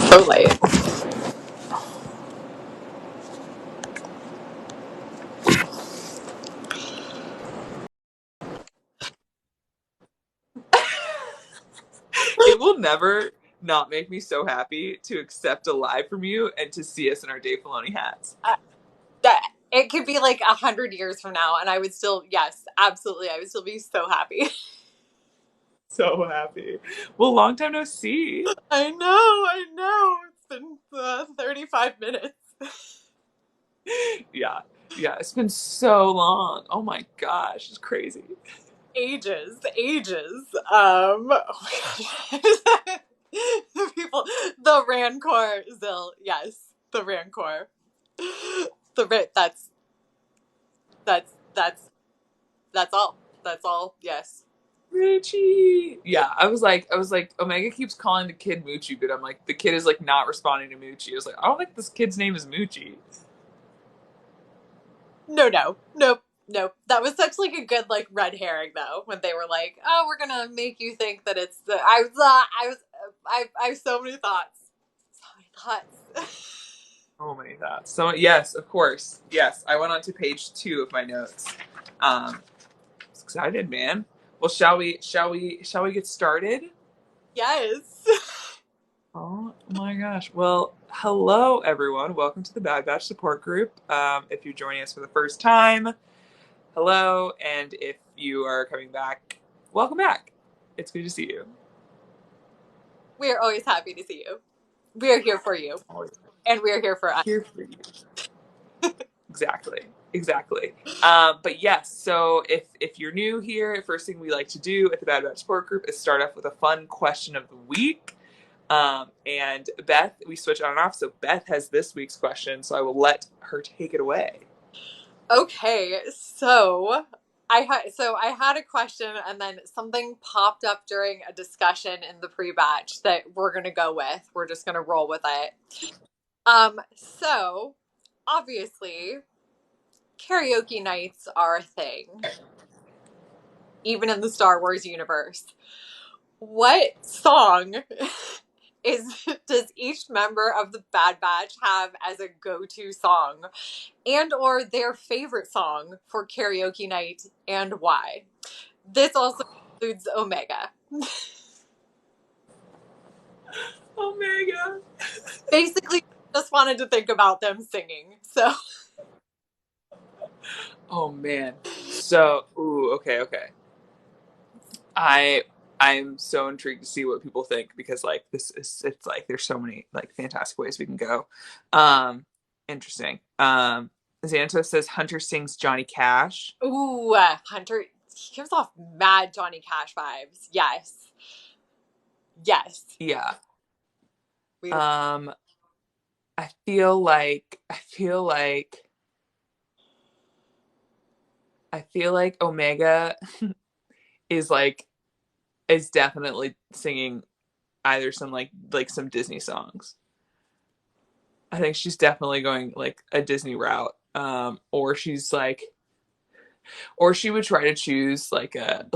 so late. It will never not make me so happy to accept a lie from you and to see us in our Dave Filoni hats. That it could be like 100 years from now, and I would still, yes, absolutely, I would still be so happy. So happy. Well, long time no see. I know. It's been 35 minutes. Yeah. Yeah, it's been so long. Oh my gosh, it's crazy. Ages. Oh my gosh. People, the Rancor, Zill, yes, the Rancor. That's, that's, that's all. That's all, yes. Moochie. Yeah, I was like, Omega keeps calling the kid Moochie, but I'm like, the kid is like not responding to Moochie. I was like, I don't think this kid's name is Moochie. Nope. That was such like a good like red herring though, when they were like, "Oh, we're gonna make you think that it's the." I have so many thoughts. So many thoughts. Oh my god. So yes, of course. Yes, I went on to page 2 of my notes. Um, excited, man. Well, shall we get started? Yes. Oh my gosh. Well, hello everyone. Welcome to the Bad Batch support group. If you're joining us for the first time, hello, and if you are coming back, welcome back. It's good to see you. We are always happy to see you. We are here for you, Always and we are here for us. here for you. Exactly. But yes, so if you're new here, first thing we like to do at the Bad Batch support group is start off with a fun question of the week. And Beth, we switch on and off. So Beth has this week's question, so I will let her take it away. Okay, so I had a question, and then something popped up during a discussion in the pre-batch that we're gonna go with. We're just gonna roll with it. So obviously, karaoke nights are a thing, even in the Star Wars universe. What song does each member of the Bad Batch have as a go-to song, and or their favorite song for karaoke night, and why? This also includes Omega. Omega. Basically, just wanted to think about them singing. So Oh man. So, okay. I I'm so intrigued to see what people think because like this is it's like there's so many like fantastic ways we can go. Um Interesting. Xanto says Hunter sings Johnny Cash. ooh, Hunter, he gives off mad Johnny Cash vibes. Yes. Yeah. We Um I feel like Omega is like is definitely singing either some like some Disney songs. I think she's definitely going like a Disney route. Or she's like or she would try to choose like a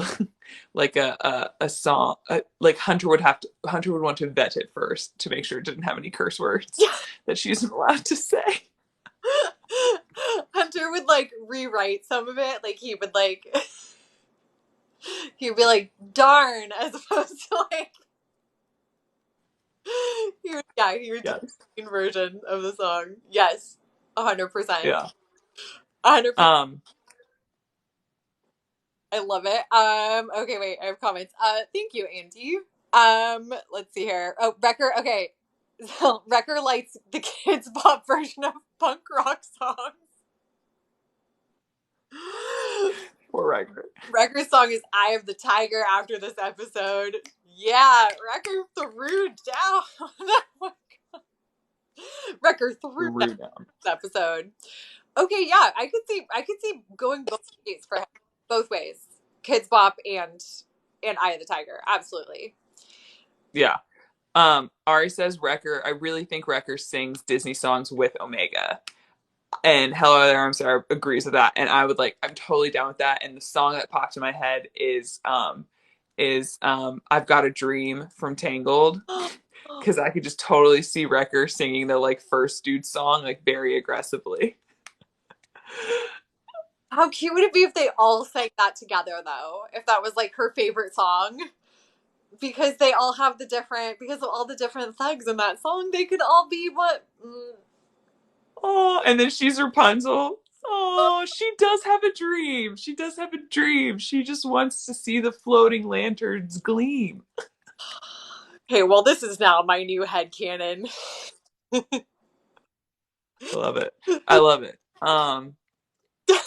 like a song like Hunter would want to vet it first to make sure it didn't have any curse words yeah. that she isn't allowed to say. Hunter would like rewrite some of it. Like he would like he'd be like darn as opposed to like he would do Yes. a version of the song. Yes. 100%. Yeah. 100%. um I love it. Okay, wait, I have comments. Thank you, Andy. Let's see here. Oh, Wrecker, okay. So, Wrecker likes the kids' pop version of punk rock songs. Poor Riker. Wrecker's song is Eye of the Tiger after this episode. Yeah, Wrecker threw down. Wrecker threw down Threw down. this episode. Okay, yeah, I could see going both ways for him. Both ways. Kids Bop and Eye of the Tiger. Absolutely. Yeah. Ari says Wrecker. I really think Wrecker sings Disney songs with Omega. And Hello There, I'm Sorry agrees with that. And I'm totally down with that. And the song that popped in my head is I've Got a Dream from Tangled. because I could just totally see Wrecker singing the like first dude song like very aggressively. How cute would it be if they all sang that together, though? If that was like her favorite song? Because they all have the different, because of all the different thugs in that song, they could all be what? Oh, and then she's Rapunzel. Oh, she does have a dream. She does have a dream. She just wants to see the floating lanterns gleam. Okay, well, this is now my new headcanon. I love it. I love it.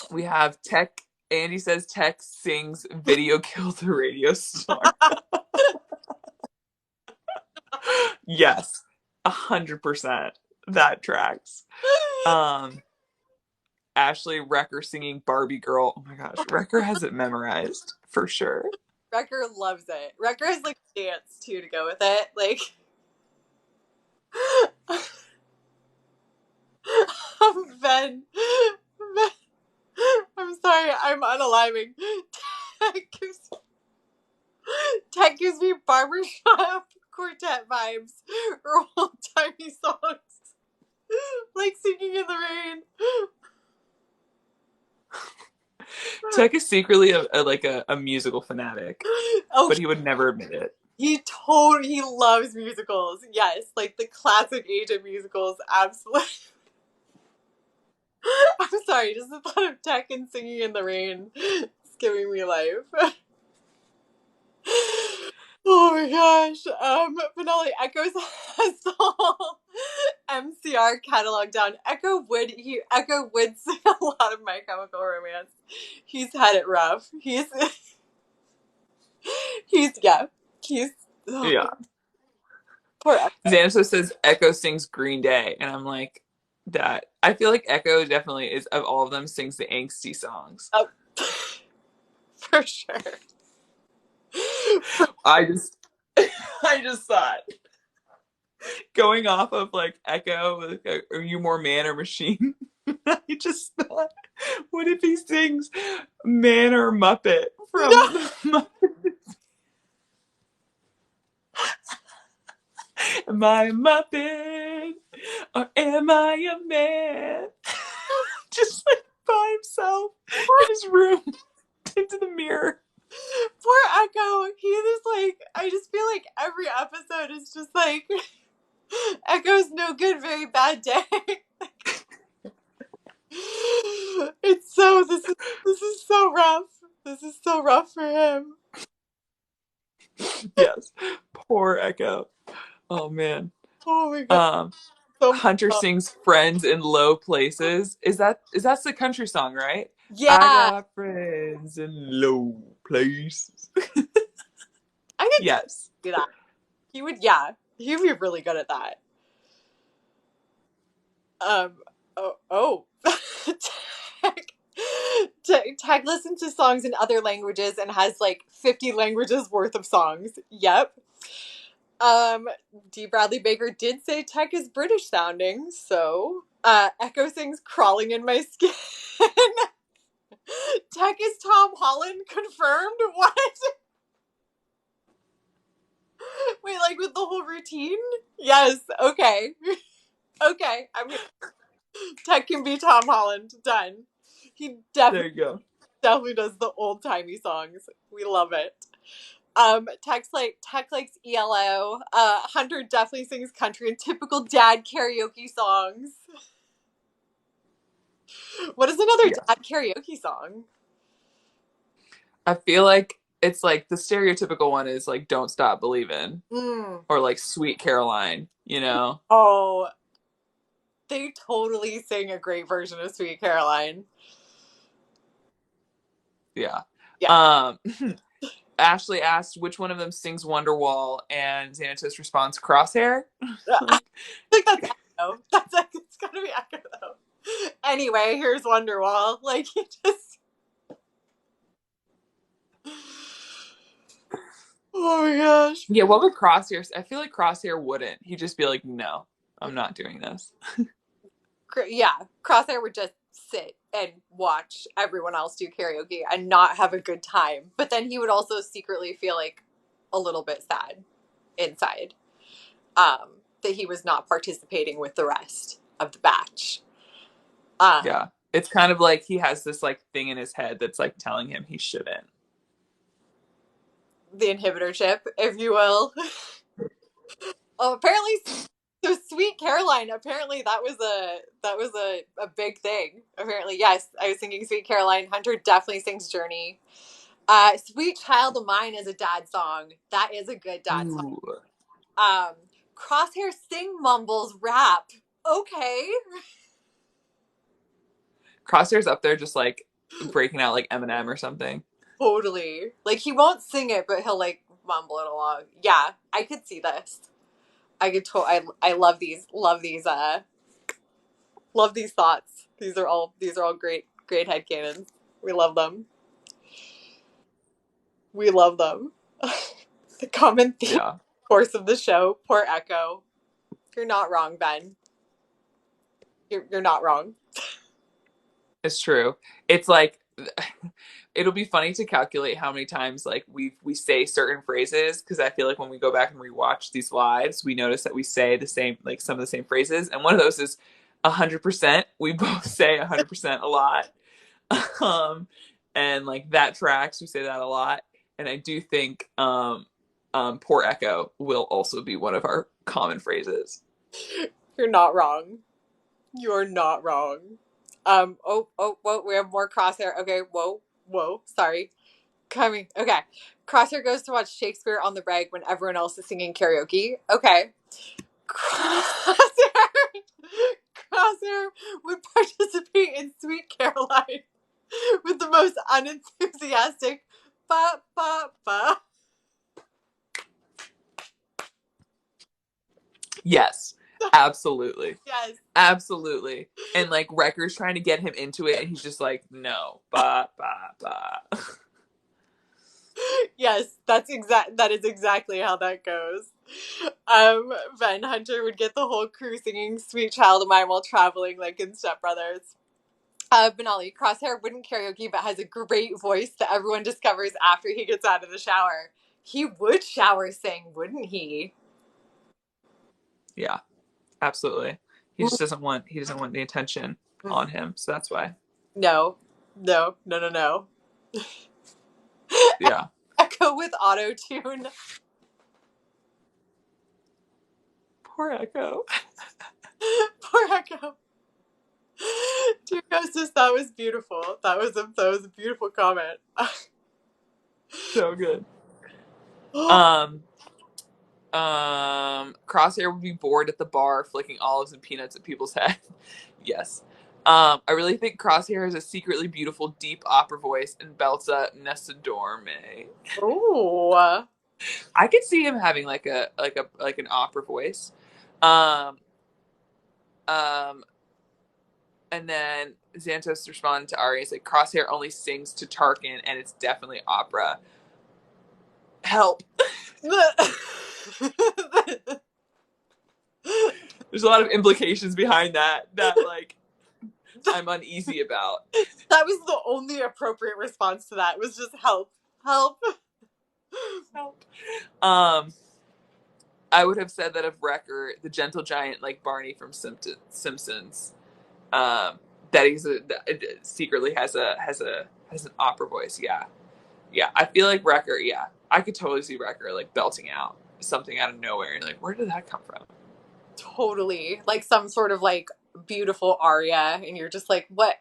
We have Tech. Andy says Tech sings "Video Killed the Radio Star." Yes, 100%. That tracks. Ashley Wrecker singing Barbie Girl. Oh my gosh, Wrecker has it memorized for sure. Wrecker loves it. Wrecker has like dance too to go with it. Like, Ben, Ben, I'm sorry, I'm unaliving. Tech gives me barbershop quartet vibes or old timey songs, like Singing in the Rain. Tech is secretly a musical fanatic, Oh, but he would never admit it. he loves musicals. Yes, like the classic age of musicals. Absolutely. I'm sorry, just the thought of Tech and Singing in the Rain is giving me life. Oh my gosh. Finale Echoes has the whole MCR catalog down. Echo would sing a lot of My Chemical Romance. He's had it rough. He's yeah. He's Yeah. Poor Echo. Xanatos says Echo sings Green Day, and I'm like, that. I feel like Echo definitely is of all of them sings the angsty songs. Oh, for sure. I just I just thought going off of like Echo, like, are you more man or machine? I just thought, what if he sings Man or Muppet from No. Am I a Muppet or am I a man? Just like by himself in his room into the mirror. Poor Echo. He is like, I just feel like every episode is just like, Echo's no good, very bad day. This is so rough. This is so rough for him. Yes. Poor Echo. Oh man. Oh my god. So Hunter sings Friends in Low Places. Is that the country song, right? I yeah. got friends in low places. I could Yes. do that. He'd be really good at that. Oh. Tag listens to songs in other languages and has like 50 languages worth of songs. Yep. D. Bradley Baker did say Tech is British sounding, so Echo sings Crawling in My Skin. Tech is Tom Holland confirmed? What? Wait, like with the whole routine? Yes, okay. Okay, Tech can be Tom Holland. Done. He There you go. definitely does the old timey songs. We love it. Tech likes ELO. Hunter definitely sings country and typical dad karaoke songs. What is another Yes. dad karaoke song? I feel like it's like the stereotypical one is like Don't Stop Believin'. Or like Sweet Caroline, you know? Oh, they totally sing a great version of Sweet Caroline. Yeah. Yeah. Ashley asked which one of them sings Wonderwall, and Xanatos responds Crosshair. I think that's Echo. It's gotta be Echo though. Anyway, here's Wonderwall. Like he just oh my gosh. Yeah, what would Crosshair? I feel like Crosshair wouldn't. He'd just be like, "No, I'm not doing this." Yeah, Crosshair would just sit and watch everyone else do karaoke and not have a good time. But then he would also secretly feel like a little bit sad inside. that he was not participating with the rest of the batch. Yeah. It's kind of like he has this like thing in his head that's like telling him he shouldn't. The inhibitor chip, if you will. Oh, apparently, so Sweet Caroline. Apparently, that was a big thing. Apparently, yes, I was singing Sweet Caroline. Hunter definitely sings Journey. Sweet Child of Mine is a dad song. That is a good dad song. Ooh. Crosshair sing mumbles rap. Okay. Crosshair's up there just like breaking out like Eminem or something. Totally. Like he won't sing it, but he'll like mumble it along. Yeah, I could see this. I could I love these love these thoughts. These are all great headcanons. We love them. We love them. The common theme, Yeah. of course, of the show, poor Echo. You're not wrong, Ben. You're not wrong. It's true. It's like it'll be funny to calculate how many times like we say certain phrases, because I feel like when we go back and rewatch these lives, we notice that we say the same, like some of the same phrases, and one of those is 100%. We both say 100% a lot, um, and like that tracks. We say that a lot, and I do think "poor Echo" will also be one of our common phrases. You're not wrong. You're not wrong. Whoa, we have more Crosshair. Okay, whoa, sorry. Coming. Okay. Crosshair goes to watch Shakespeare on the reg when everyone else is singing karaoke. Okay. Crosshair would participate in Sweet Caroline with the most unenthusiastic ba ba ba. Yes, absolutely. Yes. Absolutely. And like Wrecker's trying to get him into it and he's just like, no. Ba ba ba. Yes, that is exactly how that goes. Van Hunter would get the whole crew singing Sweet Child of Mine while traveling like in Step Brothers. Benali, Crosshair wouldn't karaoke but has a great voice that everyone discovers after he gets out of the shower. He would shower sing, wouldn't he? Yeah, absolutely. He just doesn't want the attention on him, so that's why. No. Yeah. Echo with auto tune. Poor Echo. Poor Echo. Dear Hostess, that was beautiful. That was a beautiful comment. So good. Crosshair would be bored at the bar flicking olives and peanuts at people's head. Yes. I really think Crosshair has a secretly beautiful deep opera voice and belts a Nessa Dorme. Ooh. I could see him having like an opera voice. Um um and then Xantos responded to Ari and said Crosshair only sings to Tarkin and it's definitely opera. Help. There's a lot of implications behind that like I'm uneasy about. That was the only appropriate response to that. Was just help. Help. I would have said that of Wrecker, the gentle giant like Barney from Simpsons. That secretly has an opera voice. Yeah. I feel like Wrecker. Yeah, I could totally see Wrecker like belting out something out of nowhere. And like, where did that come from? Totally, like some sort of like beautiful aria, and you're just like, what?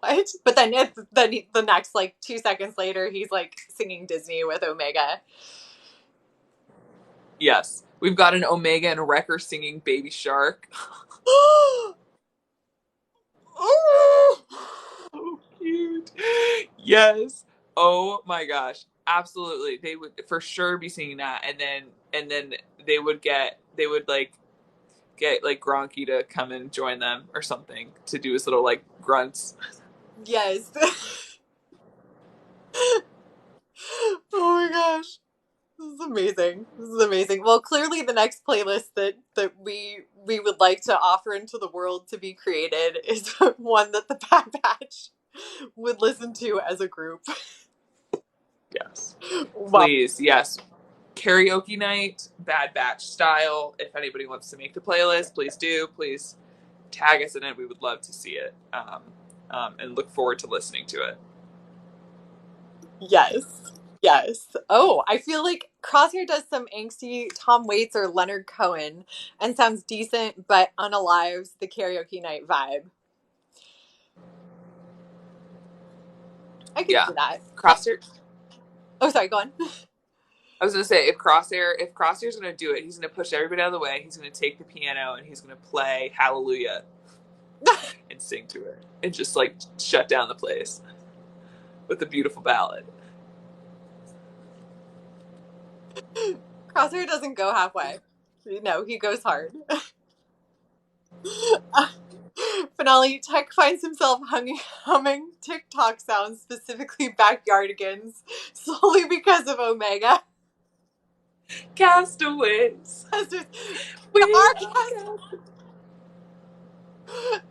What? But then the next like 2 seconds later, he's like singing Disney with Omega. Yes, we've got an Omega and a Wrecker singing Baby Shark. Oh, so cute. Yes. Oh my gosh. Absolutely. They would for sure be singing that, and then they would like get like Gronky to come and join them or something to do his little like grunts. yes. Oh my gosh. This is amazing. Well, clearly the next playlist that we would like to offer into the world to be created is one that the Bad Batch would listen to as a group. Yes. Wow. Please. Yes. karaoke night, Bad Batch style. If anybody wants to make the playlist, please do. Please tag us in it. We would love to see it, and look forward to listening to it. Yes. Yes. Oh, I feel like Crosshair does some angsty Tom Waits or Leonard Cohen and sounds decent, but unalives the karaoke night vibe. I could see that. Crosshair. Oh, sorry, go on. I was gonna say if Crosshair's gonna do it, he's gonna push everybody out of the way. He's gonna take the piano and he's gonna play Hallelujah and sing to her and just like shut down the place with a beautiful ballad. Crosshair doesn't go halfway. No, he goes hard. Finale, Tech finds himself humming TikTok sounds, specifically backyardigans, solely because of Omega. Castaways. We are castaways.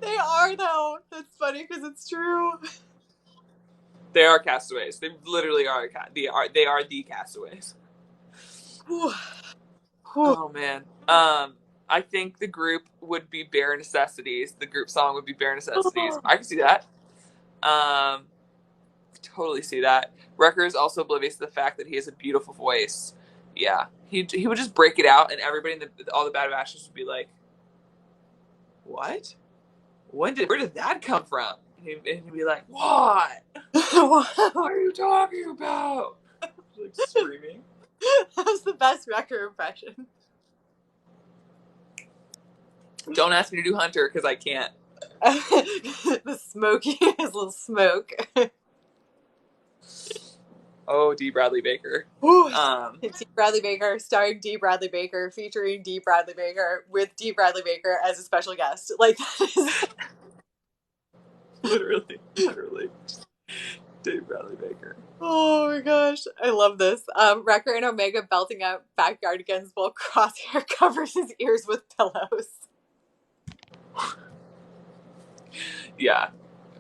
They are, though. That's funny because it's true. They are castaways. They literally are. They are the castaways. Oh man. I think the group would be Bare Necessities. The group song would be Bare Necessities. I can see that. Totally see that. Wrecker is also oblivious to the fact that he has a beautiful voice. Yeah, he would just break it out, and everybody in all the Bad Batches would be like, "What? Where did that come from?" And he'd be like, "What? What are you talking about?" Like screaming. That was the best Wrecker impression. Don't ask me to do Hunter because I can't. The smoky, his little smoke. Oh, D. Bradley Baker. D. Bradley Baker, starring D. Bradley Baker, featuring D. Bradley Baker, with D. Bradley Baker as a special guest. Like, literally. D. Bradley Baker. Oh my gosh, I love this. Wrecker and Omega belting out backyardigans while Crosshair covers his ears with pillows. Yeah.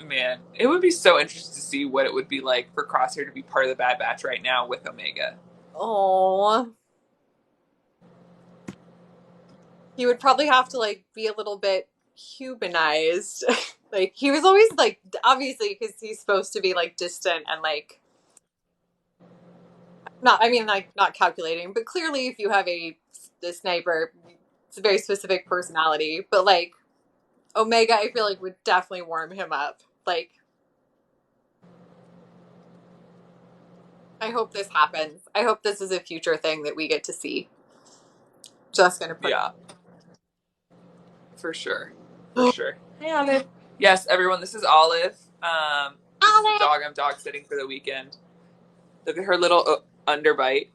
Man, it would be so interesting to see what it would be like for Crosshair to be part of the Bad Batch right now with Omega. Oh, he would probably have to like be a little bit humanized. Like he was always like, obviously because he's supposed to be like distant and like not calculating, but clearly if you have a sniper, it's a very specific personality. But like Omega, I feel like would definitely warm him up. Like, I hope this happens. I hope this is a future thing that we get to see. Just gonna put for sure. Hey, Olive. Yes, everyone, this is Olive. This is the dog I'm dog sitting for the weekend. Look at her little underbite.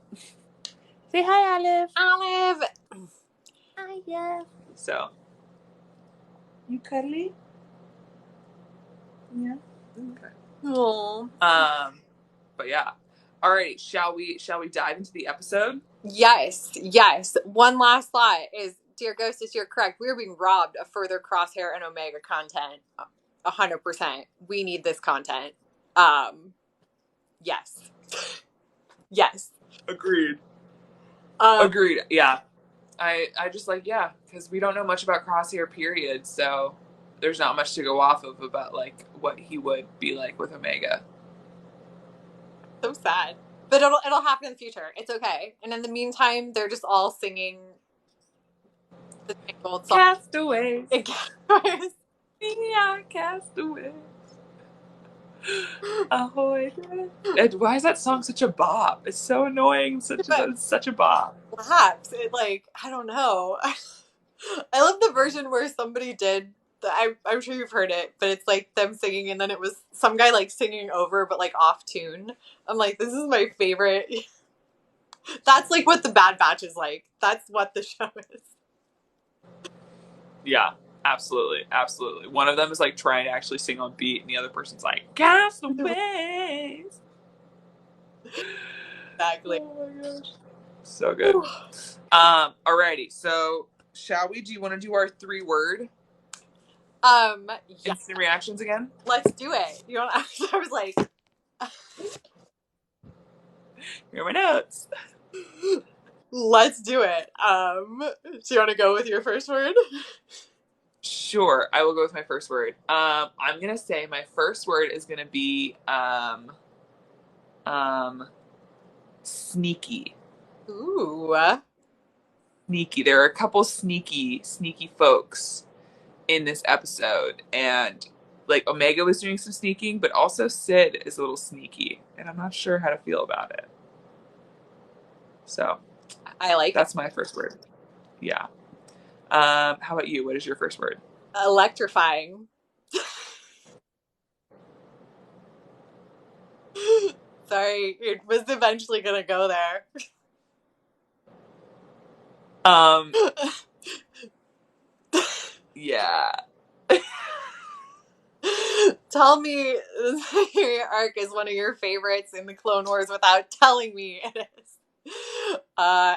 Say hi, Olive. Olive. Hi, yeah. So, you cuddly? Yeah. Okay. Aww. But yeah. All right. Shall we dive into the episode? Yes. One last thought is, dear Ghostess, you're correct. We're being robbed of further Crosshair and Omega content. 100%. We need this content. Yes. Yes. Agreed. Agreed. Yeah. I just like, yeah, because we don't know much about Crosshair, period. So there's not much to go off of about like what he would be like with Omega. So sad. But it'll happen in the future. It's okay. And in the meantime, they're just all singing the same old song. Castaways. Castaways. We are castaways. Ahoy. Why is that song such a bop? It's so annoying. Such a bop. Perhaps. It like, I don't know. I love the version where somebody did, I'm sure you've heard it, but it's like them singing and then it was some guy like singing over but like off tune. I'm like, this is my favorite. That's like what the Bad Batch is like. That's what the show is. Yeah, absolutely. One of them is like trying to actually sing on beat and the other person's like, castaways. Exactly. Oh my gosh. So good. Alrighty, so shall we? Do you want to do our 3-word instant reactions again? Let's do it. You know, I was like, here are my notes. Let's do it. Do you want to go with your first word? Sure, I will go with my first word. I'm gonna say my first word is gonna be um, sneaky. Ooh. Sneaky. There are a couple sneaky folks in this episode, and like Omega was doing some sneaking, but also Sid is a little sneaky, and I'm not sure how to feel about it. So I like it. that's my first word. Yeah. How about you? What is your first word? Electrifying. Sorry, it was eventually gonna go there. Um, yeah. Tell me your arc is one of your favorites in the Clone Wars without telling me it is.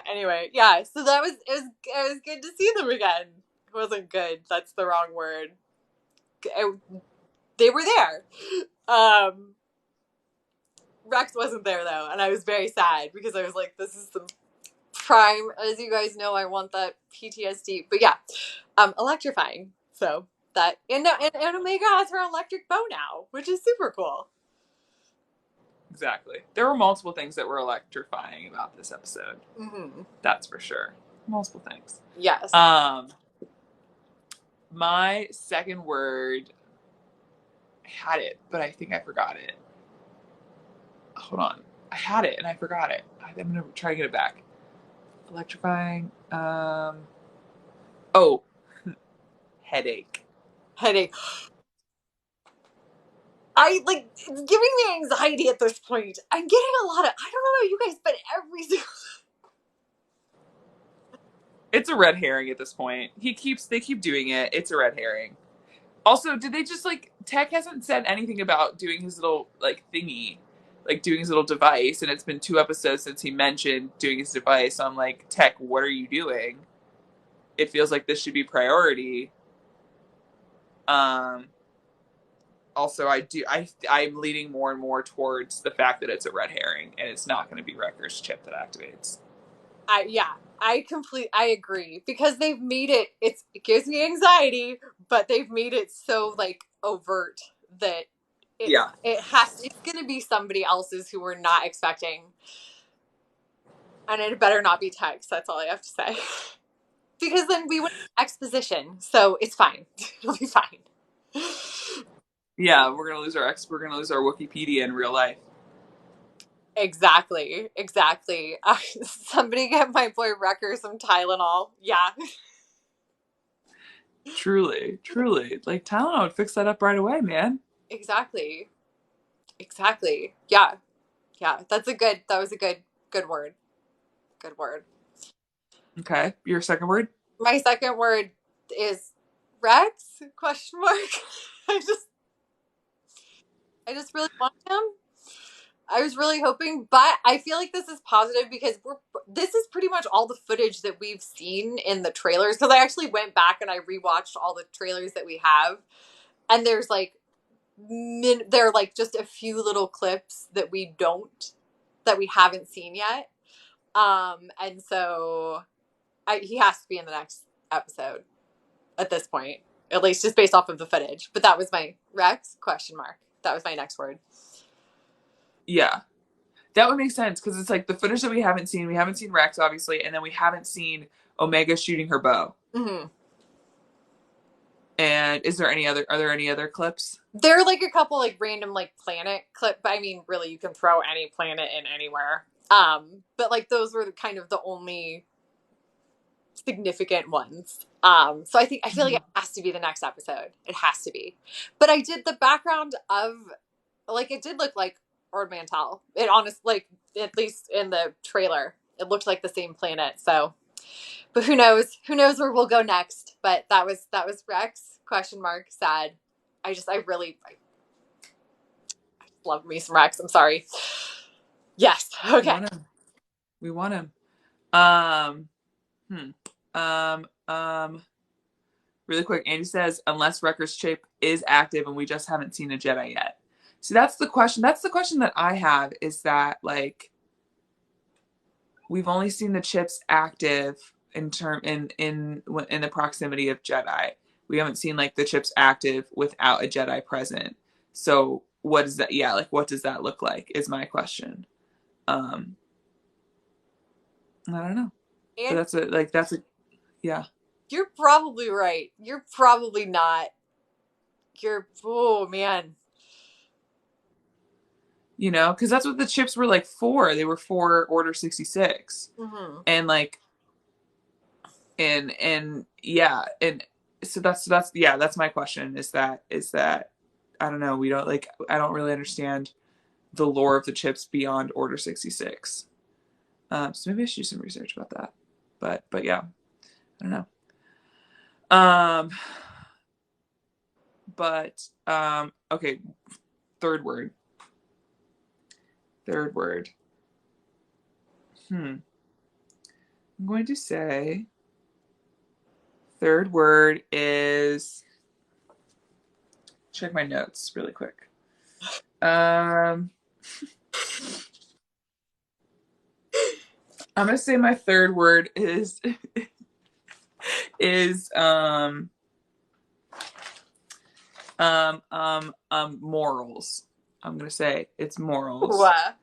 Anyway, yeah, so it was good to see them again. It wasn't good, that's the wrong word. They were there. Rex wasn't there though, and I was very sad because I was like, this is some prime, as you guys know, I want that PTSD. But yeah, electrifying. So that and Omega has her electric bow now, which is super cool. Exactly. There were multiple things that were electrifying about this episode. Mm-hmm. That's for sure. Multiple things. Yes. My second word, I had it, but I think I forgot it. Hold on. I had it and I forgot it. I'm going to try to get it back. Electrifying. Oh, headache. Headache. I like it's giving me anxiety at this point. I'm getting a lot of, I don't know about you guys, but every single It's a red herring at this point. They keep doing it. It's a red herring. Also, did they just like Tech hasn't said anything about doing his little like thingy, like doing his little device, and it's been 2 episodes since he mentioned doing his device. So I'm like, Tech, what are you doing? It feels like this should be priority. Also, I'm leaning more and more towards the fact that it's a red herring and it's not going to be Wrecker's chip that activates. I agree because they've made it gives me anxiety, but they've made it so like overt that it's going to be somebody else's who we're not expecting, and it better not be Tex. That's all I have to say. Because then we went exposition, so it's fine. It'll be fine. Yeah, we're gonna lose our Wikipedia in real life. Exactly. Somebody get my boy Wrecker some Tylenol. Yeah. Truly. Like Tylenol would fix that up right away, man. Exactly. Yeah. That was a good word. Good word. Okay. Your second word? My second word is Rex? Question mark. I just really want him. I was really hoping, but I feel like this is positive because this is pretty much all the footage that we've seen in the trailers. Because I actually went back and I rewatched all the trailers that we have, and there's like there are like just a few little clips that we haven't seen yet. And so he has to be in the next episode at this point, at least just based off of the footage. But that was my Rex question mark. That was my next word. Yeah. That would make sense because it's like the footage that we haven't seen Rex, obviously, and then we haven't seen Omega shooting her bow. Mm-hmm. And are there any other clips? There are like a couple like random like planet clip, but I mean, really, you can throw any planet in anywhere. But like those were kind of the only significant ones. So I feel like it has to be the next episode. It has to be. But I did the background of like it did look like Ord Mantell. It honestly, like at least in the trailer, it looked like the same planet. So, but who knows? Who knows where we'll go next? But that was Rex question mark sad. I love me some Rex. I'm sorry. Yes. Okay. We want him. Really quick, Andy says, unless Wrecker's chip is active and we just haven't seen a Jedi yet. So that's the question. That's the question that I have is that, like, we've only seen the chips active in the proximity of Jedi. We haven't seen like the chips active without a Jedi present. So what is that? Yeah, like what does that look like? Is my question. Um, I don't know, but And that's a yeah. you're probably right. You're probably not. You're, oh man. You know, because that's what the chips were like for. They were for Order 66, Hmm. and like and yeah, and so that's yeah, that's my question. Is that I don't know. We don't like. I don't really understand the lore of the chips beyond Order 66. So maybe I should do some research about that. But yeah, I don't know. Um, but okay. Third word. Third word. I'm going to say third word is check my notes really quick. Um, I'm gonna say my third word is morals. I'm gonna say it's morals. What?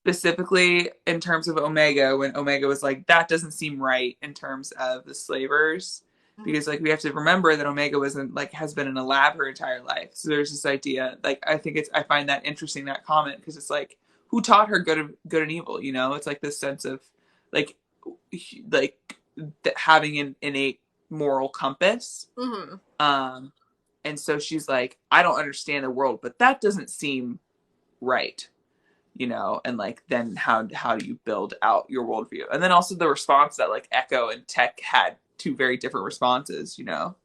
Specifically in terms of Omega, when Omega was like, that doesn't seem right in terms of the slavers. Because like we have to remember that Omega wasn't like has been in a lab her entire life. So there's this idea, like I find that interesting, that comment, because it's like who taught her good and evil, you know? It's like this sense of like like having an innate moral compass. Mm-hmm. Um and so she's like, I don't understand the world, but that doesn't seem right, you know. And like then how do you build out your worldview? And then also the response that like Echo and Tech had two very different responses, you know,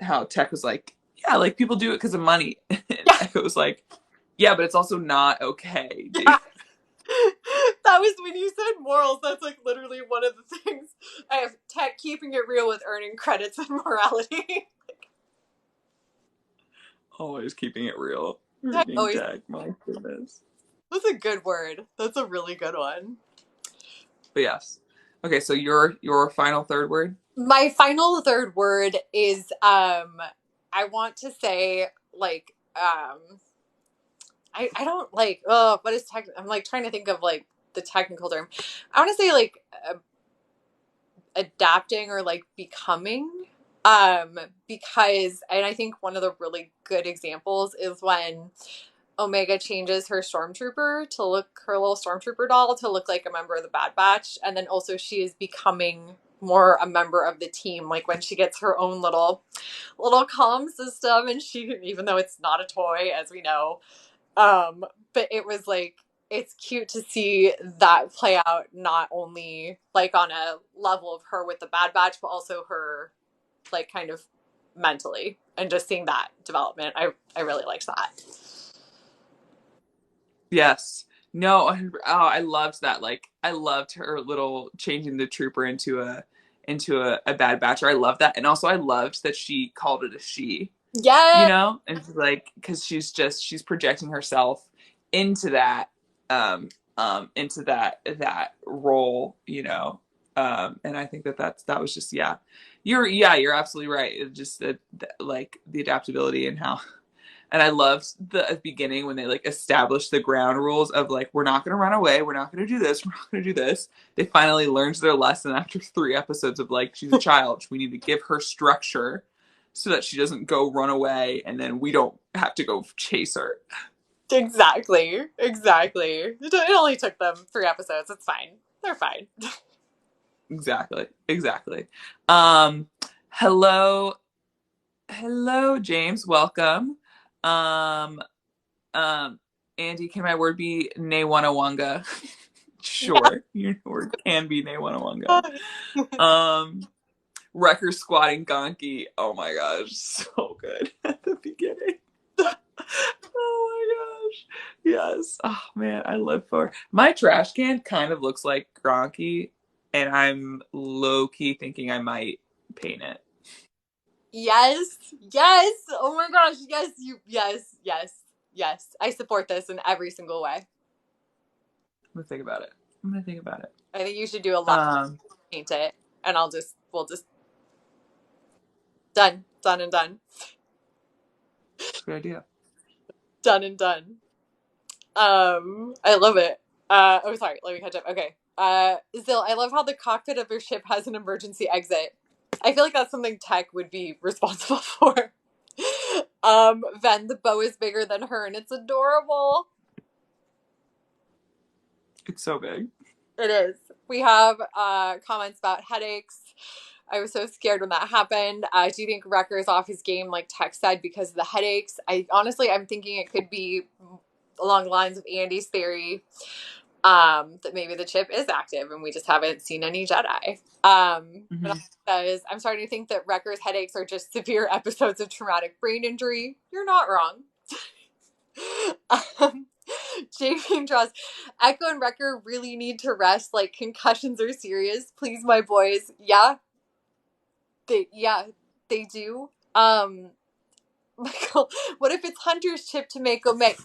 how Tech was like, yeah, like people do it because of money. And Yeah. Echo was like, yeah, but it's also not okay, dude. Yeah. That was when you said morals. That's like literally one of the things. I have Tech keeping it real with earning credits and morality. Always keeping it real. Tech Freaking always. Tech, my goodness. That's a good word. That's a really good one. But yes, okay, so your final third word. My final third word is I want to say like I don't like what is tech I'm like trying to think of like the technical term. I want to say like adapting or like becoming, because and I think one of the really good examples is when Omega changes her stormtrooper to look her little stormtrooper doll to look like a member of the Bad Batch, and then also she is becoming more a member of the team, like when she gets her own little comm system, and she, even though it's not a toy as we know, but it was like it's cute to see that play out, not only like on a level of her with the Bad Batch, but also her like kind of mentally, and just seeing that development. I really liked that. Yes. No, I loved that. Like, I loved her little changing the trooper into a bad batcher. I love that, and also I loved that she called it a she. You Yeah, know, and it's like because she's projecting herself into that into that role. You know, and I think that was just you're absolutely right. It just like the adaptability and how and I loved the beginning when they like established the ground rules of like, we're not going to run away. We're not going to do this. We're not going to do this. They finally learned their lesson after 3 episodes of like, she's a child. We need to give her structure so that she doesn't go run away and then we don't have to go chase her. exactly. It only took them 3 episodes. It's fine. They're fine. Exactly. Exactly. Um, hello, hello, James. Welcome. Um, um, Andy, can my word be Newanawanga? Yeah. Sure, your word can be Newanawanga. Um, Wrecker squatting Gonki. Oh my gosh, so good at the beginning. Oh my gosh. Yes. Oh man, I live for my trash can kind of looks like Gronky, and I'm low key thinking I might paint it. Yes, yes. Oh my gosh, yes, yes. I support this in every single way. I'm gonna think about it. I'm gonna think about it. I think you should do a lot. Um, Paint it, and we'll just done, done and done, it's a good idea. done and done. I love it. Oh, sorry. Let me catch up. Okay. Zil, I love how the cockpit of your ship has an emergency exit. I feel like that's something tech would be responsible for. Ven, the bow is bigger than her, and it's adorable. It's so big. It is. We have comments about headaches. I was so scared when that happened. Do you think Wrecker's off his game, like Tech said, because of the headaches? I'm thinking it could be along the lines of Andy's theory, that maybe the chip is active and we just haven't seen any Jedi. But says, I'm starting to think that Wrecker's headaches are just severe episodes of traumatic brain injury. You're not wrong. Jamie draws, Echo and Wrecker really need to rest, like concussions are serious. Please, my boys. Yeah. They do. Michael, what if it's Hunter's chip to make Omega?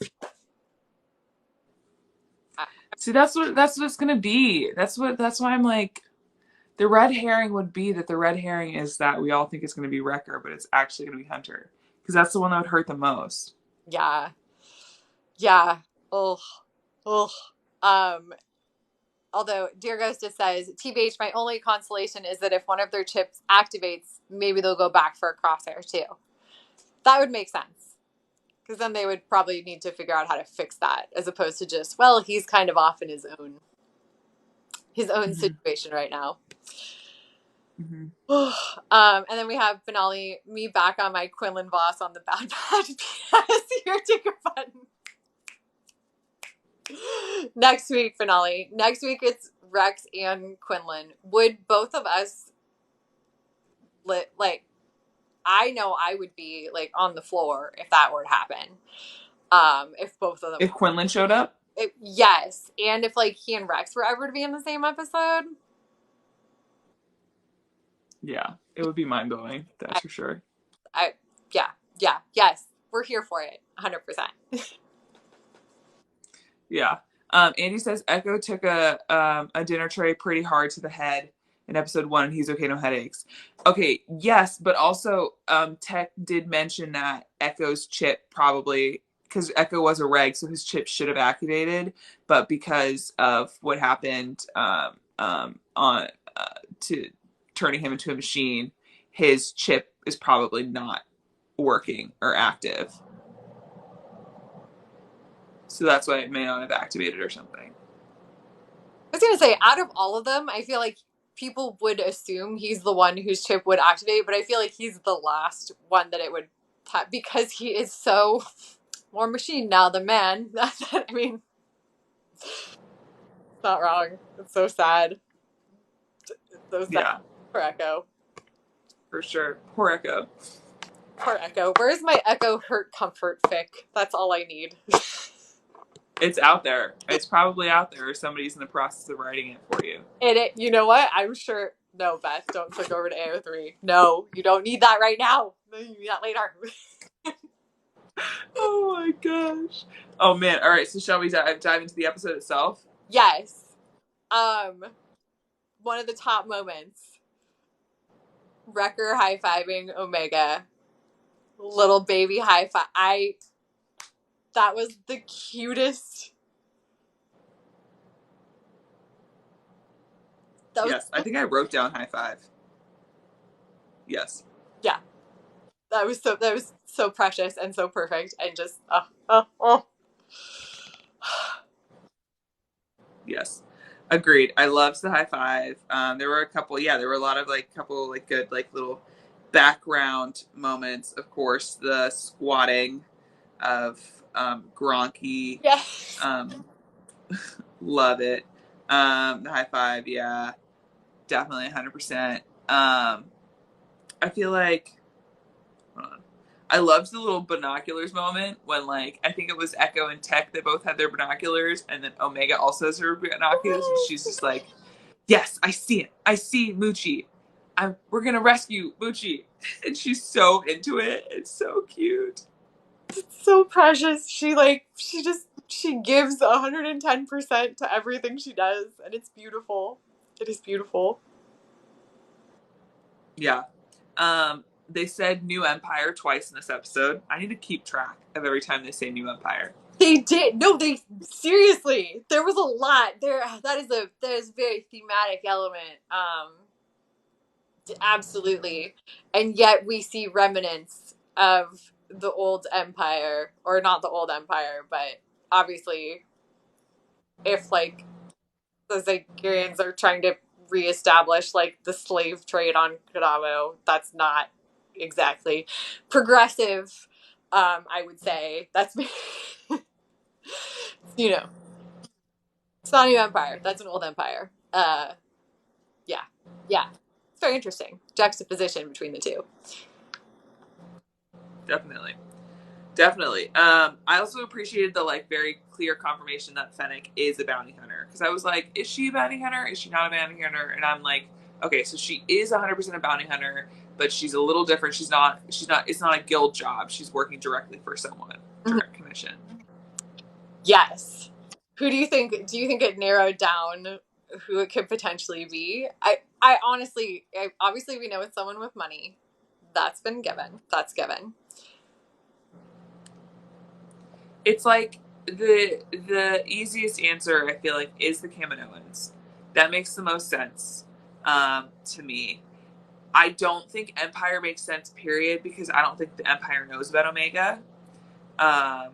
See, that's what it's gonna be. That's why I'm like, the red herring would be that the red herring is that we all think it's gonna be Wrecker, but it's actually gonna be Hunter. Because that's the one that would hurt the most. Yeah. Yeah. Ugh. Ugh. Although Dear Ghost just says, TBH, my only consolation is that if one of their chips activates, maybe they'll go back for a crosshair too. That would make sense. Because then they would probably need to figure out how to fix that, as opposed to just, well, he's kind of off in his own situation right now. And then we have finale, me back on my Quinlan Vos on the Bad Bad PS. Here, take a button. Next week, finale. Next week, it's Rex and Quinlan. Would both of us, like, I know I would be, like, on the floor if that were to happen. If both of them. If Quinlan showed up? Yes. And if, like, he and Rex were ever to be in the same episode. Yeah. It would be mind-blowing. That's for sure. Yes. We're here for it. 100%. Yeah. Andy says Echo took a dinner tray pretty hard to the head in episode 1 and he's okay, no headaches. Okay, yes, but also Tech did mention that Echo's chip probably, because Echo was a reg, so his chip should have activated, but because of what happened to turning him into a machine, his chip is probably not working or active. So that's why it may not have activated or something. I was going to say, out of all of them, I feel like people would assume he's the one whose chip would activate, but I feel like he's the last one that it would because he is so more machine now than man. I mean, not wrong. It's so sad. It's so sad. Yeah. Poor Echo. For sure. Poor Echo. Poor Echo. Where's my Echo hurt comfort fic? That's all I need. It's out there. It's probably out there, or somebody's in the process of writing it for you. You know what? I'm sure. No, Beth, don't click over to AO3. No, you don't need that right now. You need that later. Oh my gosh. Oh man. All right. So shall we dive into the episode itself? Yes. One of the top moments. Wrecker high-fiving Omega. Little baby high-five. That was the cutest. Yes, I think I wrote down high five. Yes. Yeah. That was so precious and so perfect and just Yes. Agreed. I loved the high five. There were a lot of good little background moments. Of course, the squatting of Gronky. Yes. Love it. The high five, yeah. Definitely 100%. I feel like I loved the little binoculars moment when, like, I think it was Echo and Tech that both had their binoculars, and then Omega also has her binoculars, and she's just like, yes, I see it. I see Moochie. We're going to rescue Moochie. And she's so into it. It's so cute. It's so precious. She gives 110% to everything she does, and it's beautiful. It is beautiful. Yeah. They said New Empire twice in this episode. I need to keep track of every time they say New Empire. They did. No, they seriously. There was a lot there. That is a very thematic element. Absolutely. And yet we see remnants of the old empire, or not the old empire, but obviously if like the Zagreans are trying to reestablish like the slave trade on Kadavo, that's not exactly progressive. I would say that's you know, it's not a new empire. That's an old empire. Yeah, yeah. It's very interesting juxtaposition between the two. Definitely. Definitely. I also appreciated the like very clear confirmation that Fennec is a bounty hunter, because I was like, is she a bounty hunter? Is she not a bounty hunter? And I'm like, okay, so she is 100% a bounty hunter, but she's a little different. She's not. It's not a guild job. She's working directly for someone, direct commission. Yes. Who do you think? Do you think it narrowed down who it could potentially be? I honestly, obviously, we know it's someone with money. That's been given. That's given. It's like the easiest answer, I feel like, is the Kaminoans. That makes the most sense to me. I don't think Empire makes sense, period, because I don't think the Empire knows about Omega. Um,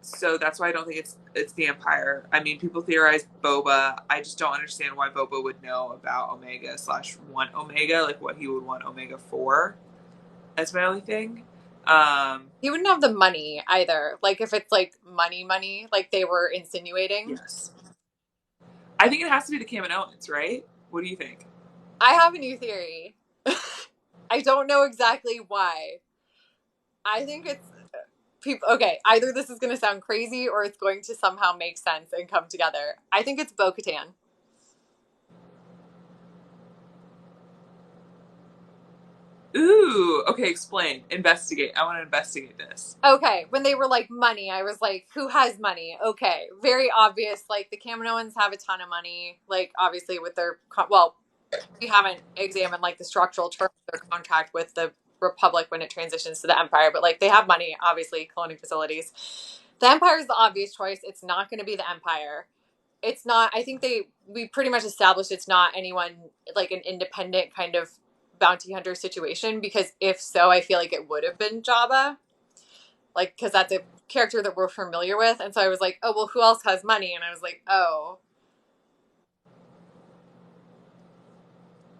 so that's why I don't think it's the Empire. I mean, people theorize Boba. I just don't understand why Boba would know about Omega / want Omega, like what he would want Omega for. That's my only thing. He wouldn't have the money either. Like if it's like money, like they were insinuating. Yes. I think it has to be the Kaminoans, right? What do you think? I have a new theory. I don't know exactly why. I think it's people. Okay, either this is going to sound crazy or it's going to somehow make sense and come together. I think it's Bo-Katan. Ooh, okay, explain. Investigate. I want to investigate this. Okay, when they were like money, I was like, who has money? Okay, very obvious. Like the Kaminoans have a ton of money. Like obviously with their well, we haven't examined like the structural terms of their contract with the Republic when it transitions to the Empire, but like they have money, obviously, cloning facilities. The Empire is the obvious choice. It's not going to be the Empire. It's not. I think we pretty much established it's not anyone like an independent kind of bounty hunter situation, because if so, I feel like it would have been Jabba, like because that's a character that we're familiar with. And so I was like, oh well, who else has money? And I was like, oh,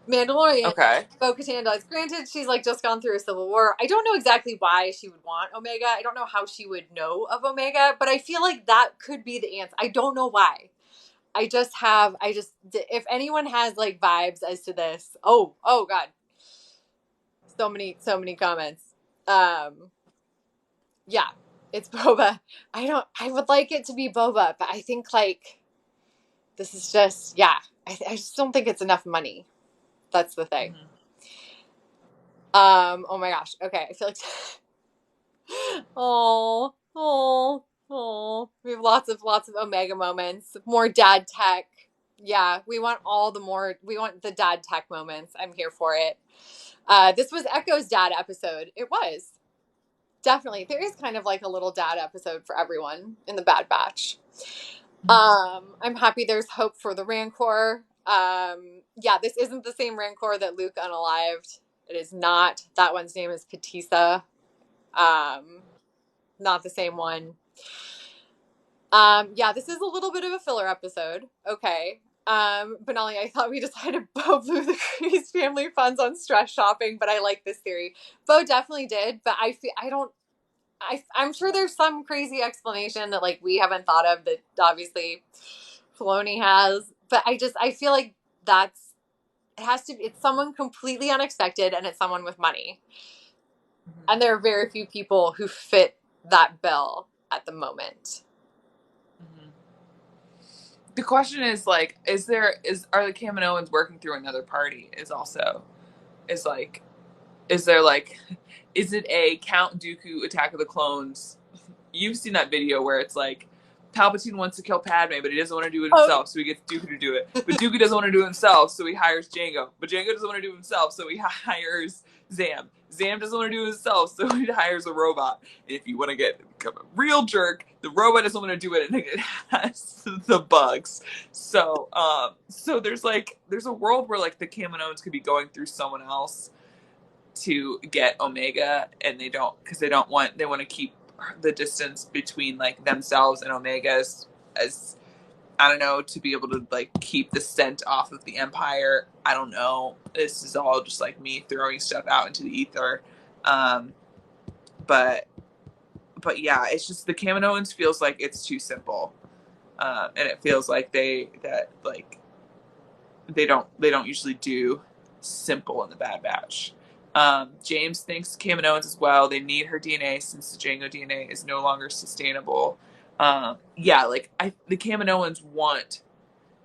Mandalorian. Okay. Bo-Katan does. Granted, she's like just gone through a civil war. I don't know exactly why she would want Omega. I don't know how she would know of Omega, but I feel like that could be the answer. I don't know why. If anyone has like vibes as to this, oh God, so many comments. Yeah, it's Boba. I would like it to be Boba, but I think like this is just, yeah, I just don't think it's enough money. That's the thing. Oh my gosh. Okay, I feel like oh. We have lots of Omega moments. More dad tech. Yeah, we want we want the dad tech moments. I'm here for it. This was Echo's dad episode. It was. Definitely. There is kind of like a little dad episode for everyone in the Bad Batch. I'm happy there's hope for the Rancor. Yeah, this isn't the same Rancor that Luke unalived. It is not. That one's name is Katissa. Not the same one. Yeah, this is a little bit of a filler episode. Okay. Benali, I thought we decided Bo blew the Kreese family funds on stress shopping, but I like this theory. Bo definitely did, but I'm sure there's some crazy explanation that like we haven't thought of that obviously Filoni has, but I feel like it's someone completely unexpected and it's someone with money. And there are very few people who fit that bill at the moment. The question is like, are the Kaminoans working through another party? Is like is there like, is it a Count Dooku Attack of the Clones? You've seen that video where it's like Palpatine wants to kill Padme, but he doesn't want to do it Oh, himself, so he gets Dooku to do it. But Dooku doesn't want to do it himself, so he hires Jango. But Jango doesn't want to do it himself, so he hires Zam. Zam doesn't want to do it himself, so he hires a robot. And if you want to become a real jerk, the robot doesn't want to do it, and it has the bugs. So there's a world where like the Kaminoans could be going through someone else to get Omega, and they want to keep the distance between like themselves and Omegas as I don't know, to be able to like keep the scent off of the Empire. I don't know. This is all just like me throwing stuff out into the ether. Um, but yeah, it's just the Kaminoans feels like it's too simple, and it feels like they don't usually do simple in the Bad Batch. James thinks Kaminoans as well. They need her DNA since the Jango DNA is no longer sustainable. Yeah, like the Kaminoans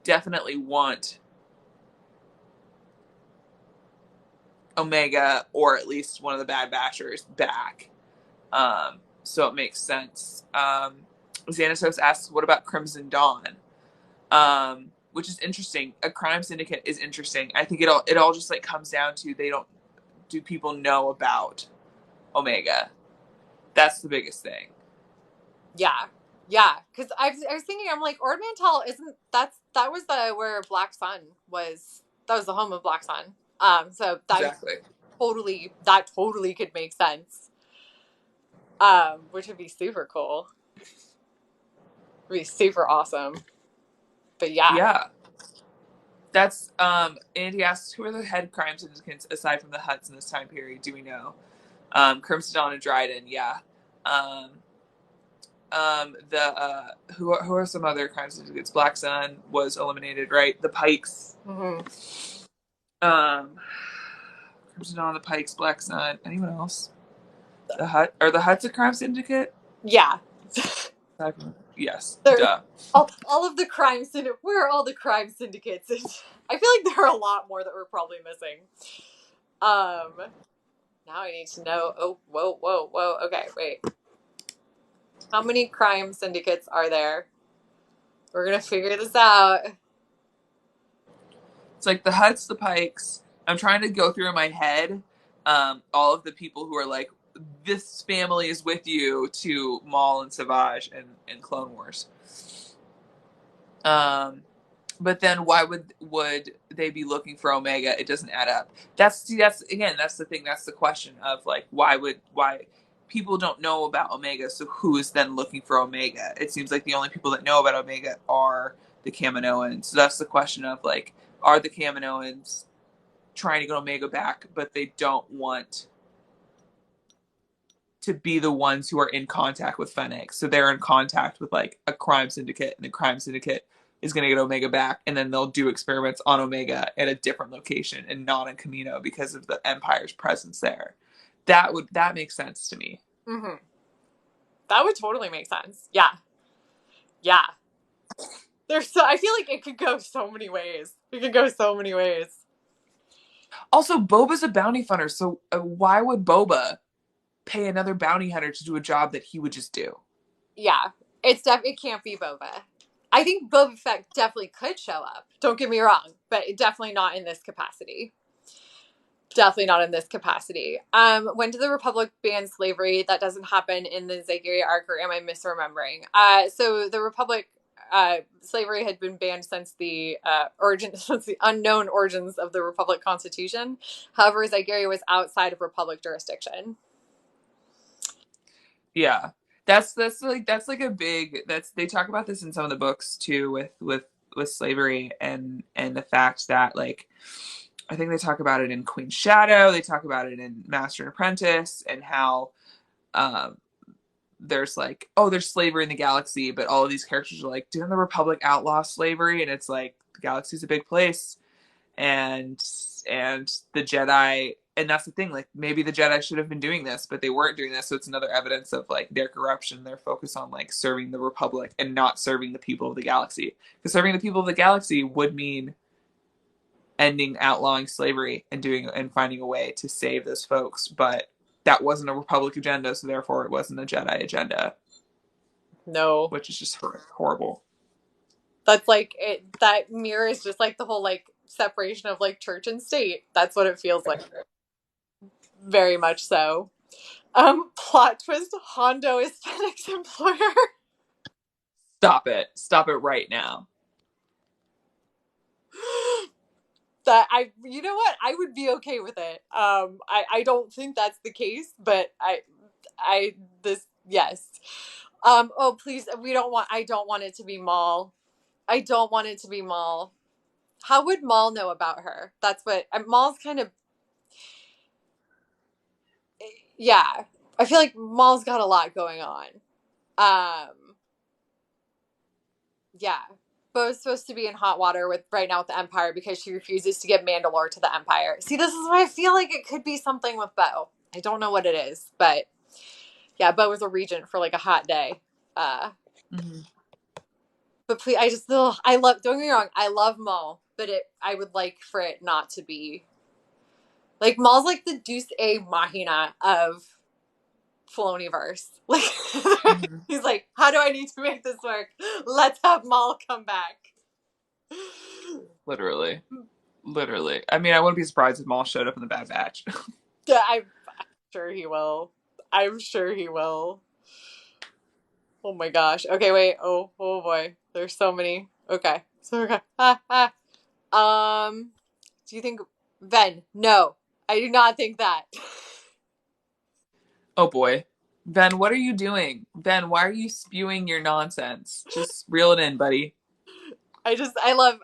definitely want Omega or at least one of the Bad Batchers back. So it makes sense. Xanatos asks, what about Crimson Dawn? Which is interesting. A crime syndicate is interesting. I think it all just like comes down to do people know about Omega? That's the biggest thing. yeah. Because I was thinking, I'm like, Ord Mantell that was where Black Sun was. That was the home of Black Sun. So Exactly. that totally could make sense. Which would be super cool. It'd be super awesome. But yeah. Yeah. That's Andy asks, who are the head crime syndicates aside from the Hutts in this time period? Do we know? Crimson Dawn and Dryden, yeah. Who are some other crime syndicates? Black Sun was eliminated, right? The Pikes. Mm-hmm. Crimson Dawn, the Pikes, Black Sun. Anyone else? The Hutts a crime syndicate? Yeah. Yes. Duh. All of the crime syndicates. Where are all the crime syndicates? I feel like there are a lot more that we're probably missing. Now I need to know. Oh, whoa. Okay, wait. How many crime syndicates are there? We're gonna figure this out. It's like the Hutts, the Pikes. I'm trying to go through in my head all of the people who are like, this family is with you to Maul and Savage and Clone Wars. But then why would they be looking for Omega? It doesn't add up. That's the thing. That's the question of like why people don't know about Omega, so who is then looking for Omega? It seems like the only people that know about Omega are the Kaminoans. So that's the question of like, are the Kaminoans trying to get Omega back, but they don't want to be the ones who are in contact with Fennec. So they're in contact with like a crime syndicate, and the crime syndicate is going to get Omega back, and then they'll do experiments on Omega at a different location and not in Kamino because of the Empire's presence there. That makes sense to me. Mm-hmm. That would totally make sense. Yeah. I feel like it could go so many ways. Also, Boba's a bounty hunter, so why would Boba pay another bounty hunter to do a job that he would just do? Yeah, it can't be Boba. I think Boba Fett definitely could show up. Don't get me wrong, but definitely not in this capacity. When did the Republic ban slavery? That doesn't happen in the Zygeria arc, or am I misremembering? So the Republic slavery had been banned since the unknown origins of the Republic Constitution. However, Zygeria was outside of Republic jurisdiction. Yeah, that's like a big they talk about this in some of the books too with slavery and the fact that like I think they talk about it in Queen's Shadow, they talk about it in Master and Apprentice, and how there's like, oh, there's slavery in the galaxy, but all of these characters are like, didn't the Republic outlaw slavery? And it's like, the galaxy's a big place, and the Jedi, and that's the thing, like maybe the Jedi should have been doing this, but they weren't doing this, so it's another evidence of like their corruption, their focus on like serving the Republic and not serving the people of the galaxy. Because serving the people of the galaxy would mean ending outlawing slavery and finding a way to save those folks. But that wasn't a Republic agenda, so therefore it wasn't a Jedi agenda, No. which is just horrible. That's like it. That mirrors just like the whole like separation of like church and state. That's what it feels like. Very much so. Plot twist: Hondo is Fennec's employer. Stop it! Stop it right now. That you know what? I would be okay with it. I don't think that's the case, but yes. Oh please, I don't want it to be Maul. I don't want it to be Maul. How would Maul know about her? That's what Maul's kind of. Yeah, I feel like Maul's got a lot going on. Yeah, Bo's supposed to be in hot water with right now with the Empire because she refuses to give Mandalore to the Empire. See, this is why I feel like it could be something with Bo. I don't know what it is, but yeah, Bo was a regent for like a hot day. Mm-hmm. But please, I love. Don't get me wrong, I love Maul, but I would like for it not to be like Maul's like the Deus A Machina of Filoniverse. Like mm-hmm. He's like, how do I need to make this work? Let's have Maul come back. Literally. I mean, I wouldn't be surprised if Maul showed up in the Bad Batch. Yeah, I'm sure he will. I'm sure he will. Oh my gosh. Okay, wait. Oh boy. There's so many. Okay. So okay. Do you think Ven? No, I do not think that. Oh boy. Ben, what are you doing? Ben, why are you spewing your nonsense? Just reel it in, buddy. I love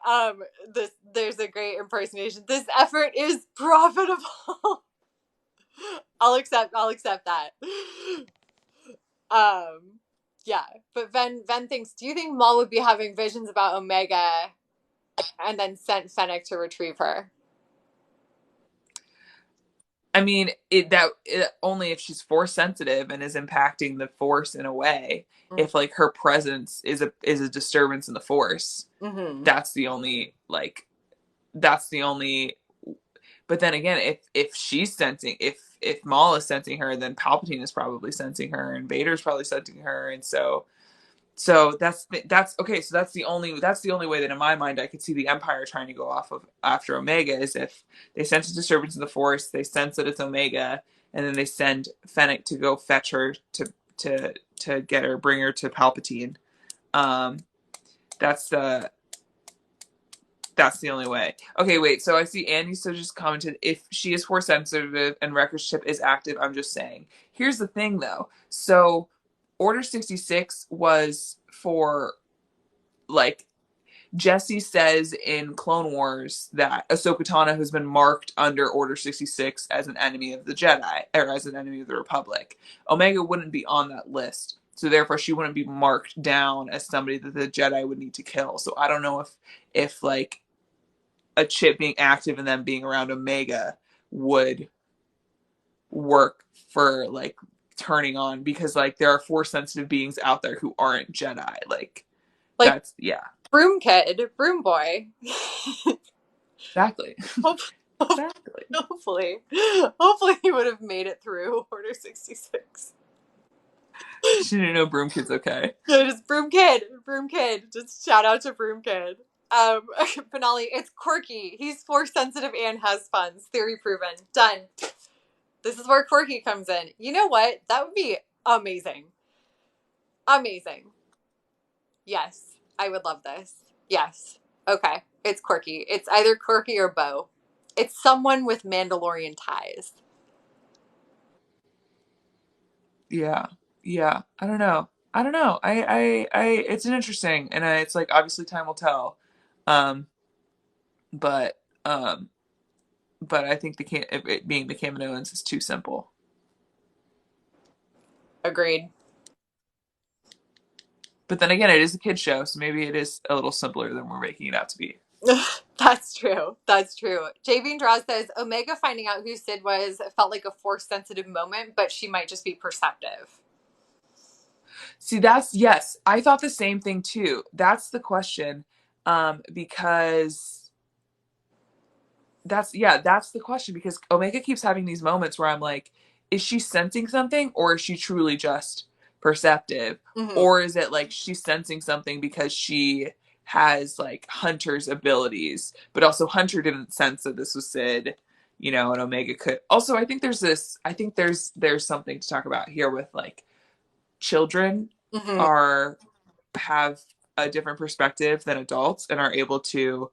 this. There's a great impersonation. This effort is profitable. I'll accept that. Yeah, but Ven thinks. Do you think Maul would be having visions about Omega, and then sent Fennec to retrieve her? I mean, only if she's force sensitive and is impacting the force in a way. Mm-hmm. If like her presence is a disturbance in the force, mm-hmm. that's the only. But then again, if she's sensing, if Maul is sensing her, then Palpatine is probably sensing her, and Vader's probably sensing her, and so that's okay. So that's the only way that in my mind I could see the Empire trying to go off of after Omega is if they sense a disturbance in the Force, they sense that it's Omega, and then they send Fennec to go fetch her to get her, bring her to Palpatine. That's the only way. Okay, wait. So I see Andy so just commented, if she is force sensitive and Wrecker's chip is active, I'm just saying. Here's the thing, though. So Order 66 was for, like, Jesse says in Clone Wars that Ahsoka Tano has been marked under Order 66 as an enemy of the Jedi, or as an enemy of the Republic. Omega wouldn't be on that list. So therefore she wouldn't be marked down as somebody that the Jedi would need to kill. So I don't know if like a chip being active and them being around Omega would work for like turning on, because like there are force sensitive beings out there who aren't Jedi. Like that's Broom kid, broom boy. Exactly. Exactly. Hopefully he would have made it through Order 66. She didn't know Broom Kid's okay. Yeah, just Broom Kid. Just shout out to Broom Kid. Finale, it's quirky. He's force sensitive and has funds. Theory proven. Done. This is where quirky comes in. You know what? That would be amazing. Amazing. Yes, I would love this. Yes. Okay. It's quirky. It's either quirky or Bo. It's someone with Mandalorian ties. Yeah. I don't know. It's an interesting, and it's like obviously time will tell. But I think it being the Kaminoans is too simple. Agreed. But then again, it is a kid's show, so maybe it is a little simpler than we're making it out to be. That's true. JV Draw says Omega finding out who Sid was felt like a force sensitive moment, but she might just be perceptive. See, yes. I thought the same thing too. That's the question. Because that's the question, because Omega keeps having these moments where I'm like, is she sensing something, or is she truly just perceptive? Hmm. Or is it like she's sensing something because she has like Hunter's abilities, but also Hunter didn't sense that this was Sid, and Omega could. Also, I think there's something to talk about here with like children Hmm. are have a different perspective than adults and are able to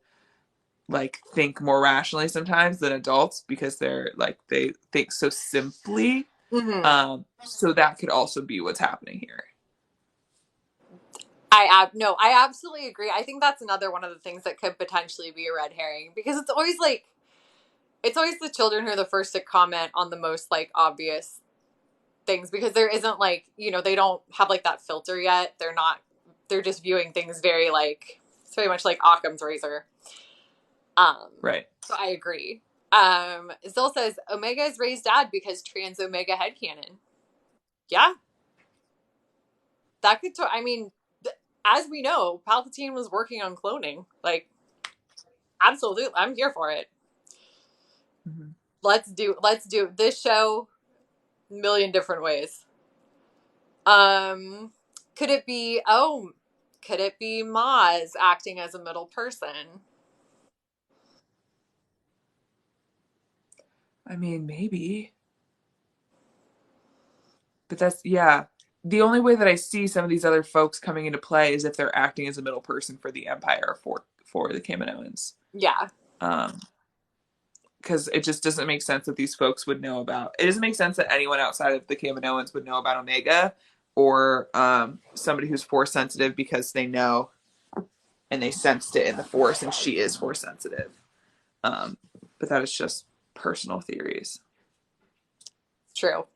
like think more rationally sometimes than adults, because they're like they think so simply. Hmm. So that could also be what's happening here. No, I absolutely agree. I think that's another one of the things that could potentially be a red herring, because it's always the children who are the first to comment on the most like obvious things, because there isn't like, they don't have like that filter yet. They're just viewing things very like, it's very much like Occam's razor. Right. So I agree. Zill says Omega is Ray's dad because trans Omega headcanon. Yeah, that could. I mean, as we know, Palpatine was working on cloning. Like, absolutely, I'm here for it. Mm-hmm. Let's do this show a million different ways. Um, could it be? Oh, could it be Maz acting as a middle person? I mean, maybe, but that's yeah. The only way that I see some of these other folks coming into play is if they're acting as a middle person for the Empire, for the Kaminoans. Yeah. Um, because it just doesn't make sense that these folks would know about. It doesn't make sense that anyone outside of the Kaminoans would know about Omega, or somebody who's force sensitive, because they know and they sensed it in the force, and she is force sensitive. Um, but that is just personal theories. True.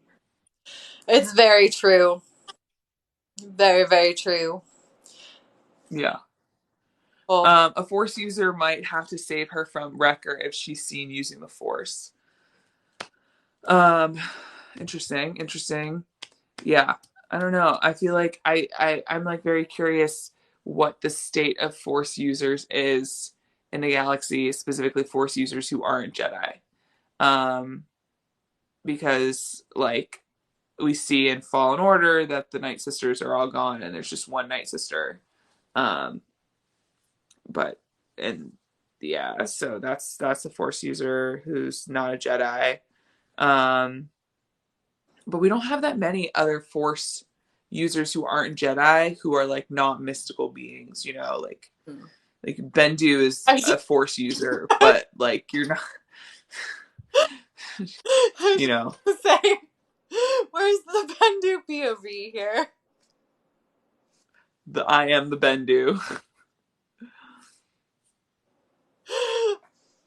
It's very true. Very, very true. Yeah. Well, A force user might have to save her from Wrecker if she's seen using the force. Um, interesting. Yeah, I don't know. I feel like I'm like very curious what the state of force users is in the galaxy, specifically force users who aren't Jedi. Um, because like we see in Fallen Order that the Night Sisters are all gone and there's just one Night Sister. Um, but and yeah, so that's a Force user who's not a Jedi. Um, but we don't have that many other Force users who aren't Jedi who are like not mystical beings. Like Bendu is I a just, Force user, but like you're not. I You just know, say, where's the Bendu POV here? the I am the Bendu.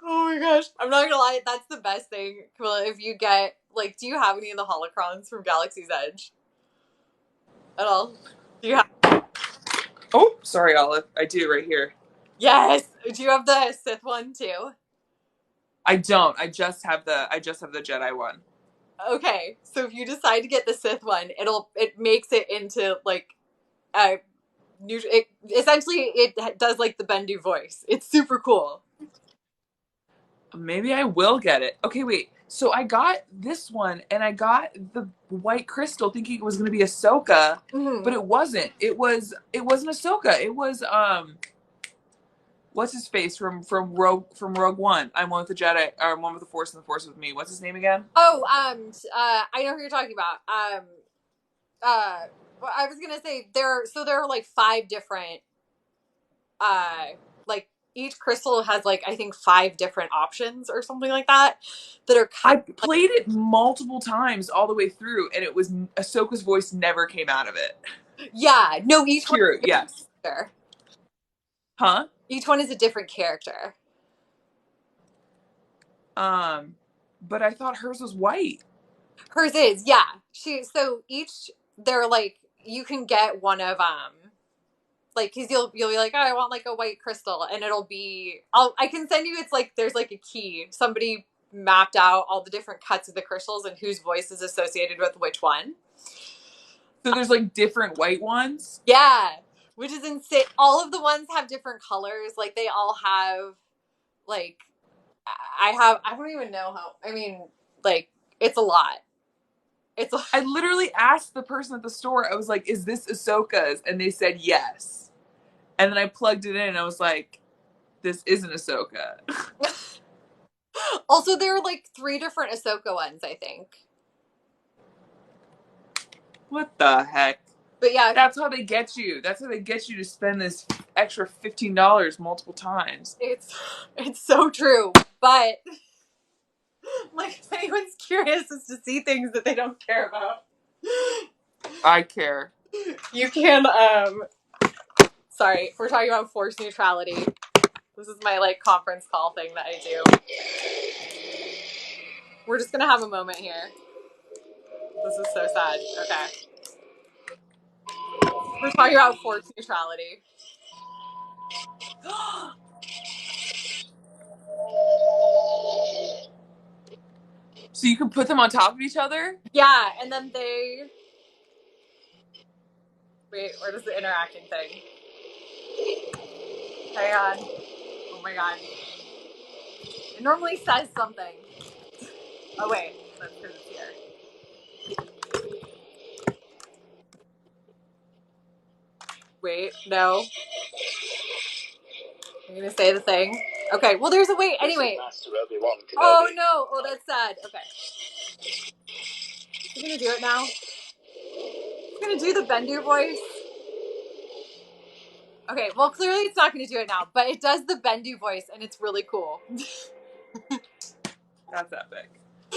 Oh my gosh. I'm not gonna lie, that's the best thing. Camilla, if you get, like, do you have any of the holocrons from Galaxy's Edge at all? Do you have, Oh, sorry, Olive. I do right here. yes! Do you have the Sith one too? I don't. I just have the Jedi one. Okay, so if you decide to get the Sith one, it makes it into, like, a essentially it does like the Bendu voice. It's super cool. Maybe I will get it. Okay, wait. So I got this one, and I got the white crystal, thinking it was going to be Ahsoka, but Mm-hmm. it wasn't. It wasn't Ahsoka. It was what's his face from Rogue One. I'm one with the Jedi. Or I'm one with the Force, and the Force with me. What's his name again? Oh, I know who you're talking about. Uh, I was gonna say there are like five different, uh, like each crystal has like I think five different options or something like that that are kind I of like, played it multiple times all the way through, and it was Ahsoka's voice never came out of it. yeah, no, each one Here, yes, huh? each one is a different character. Um, but I thought hers was white. Hers is, yeah. So each they're like you can get one of like because you'll be like, oh, I want like a white crystal, and it'll be I can send you, it's like there's like a key, somebody mapped out all the different cuts of the crystals and whose voice is associated with which one. So there's like different white ones. Yeah, which is insane. All of the ones have different colors, like they all have like I don't even know how. I mean, like, it's a lot. I literally asked the person at the store, I was like, is this Ahsoka's? And they said yes. And then I plugged it in and I was like, this isn't Ahsoka. Also, there are like 3 different Ahsoka ones, I think. What the heck? But yeah, That's how they get you. That's how they get you to spend this extra $15 multiple times. it's so true. But like, if anyone's curious as to see things that they don't care about, I care. you can. Sorry, we're talking about force neutrality. This is my like conference call thing that I do. We're just gonna have a moment here. This is so sad. Okay. We're talking about force neutrality. So you can put them on top of each other? Yeah, and then they. Wait, where does the interacting thing? Hang on. Oh my god. It normally says something. Oh wait, that's because it's here. Wait, no. I'm gonna say the thing. Okay, well there's a wait. Anyway. Oh no. Oh, that's sad. Okay. You gonna do it now? You gonna do the Bendu voice? Okay, well clearly it's not gonna do it now, but it does the Bendu voice and it's really cool. That's epic.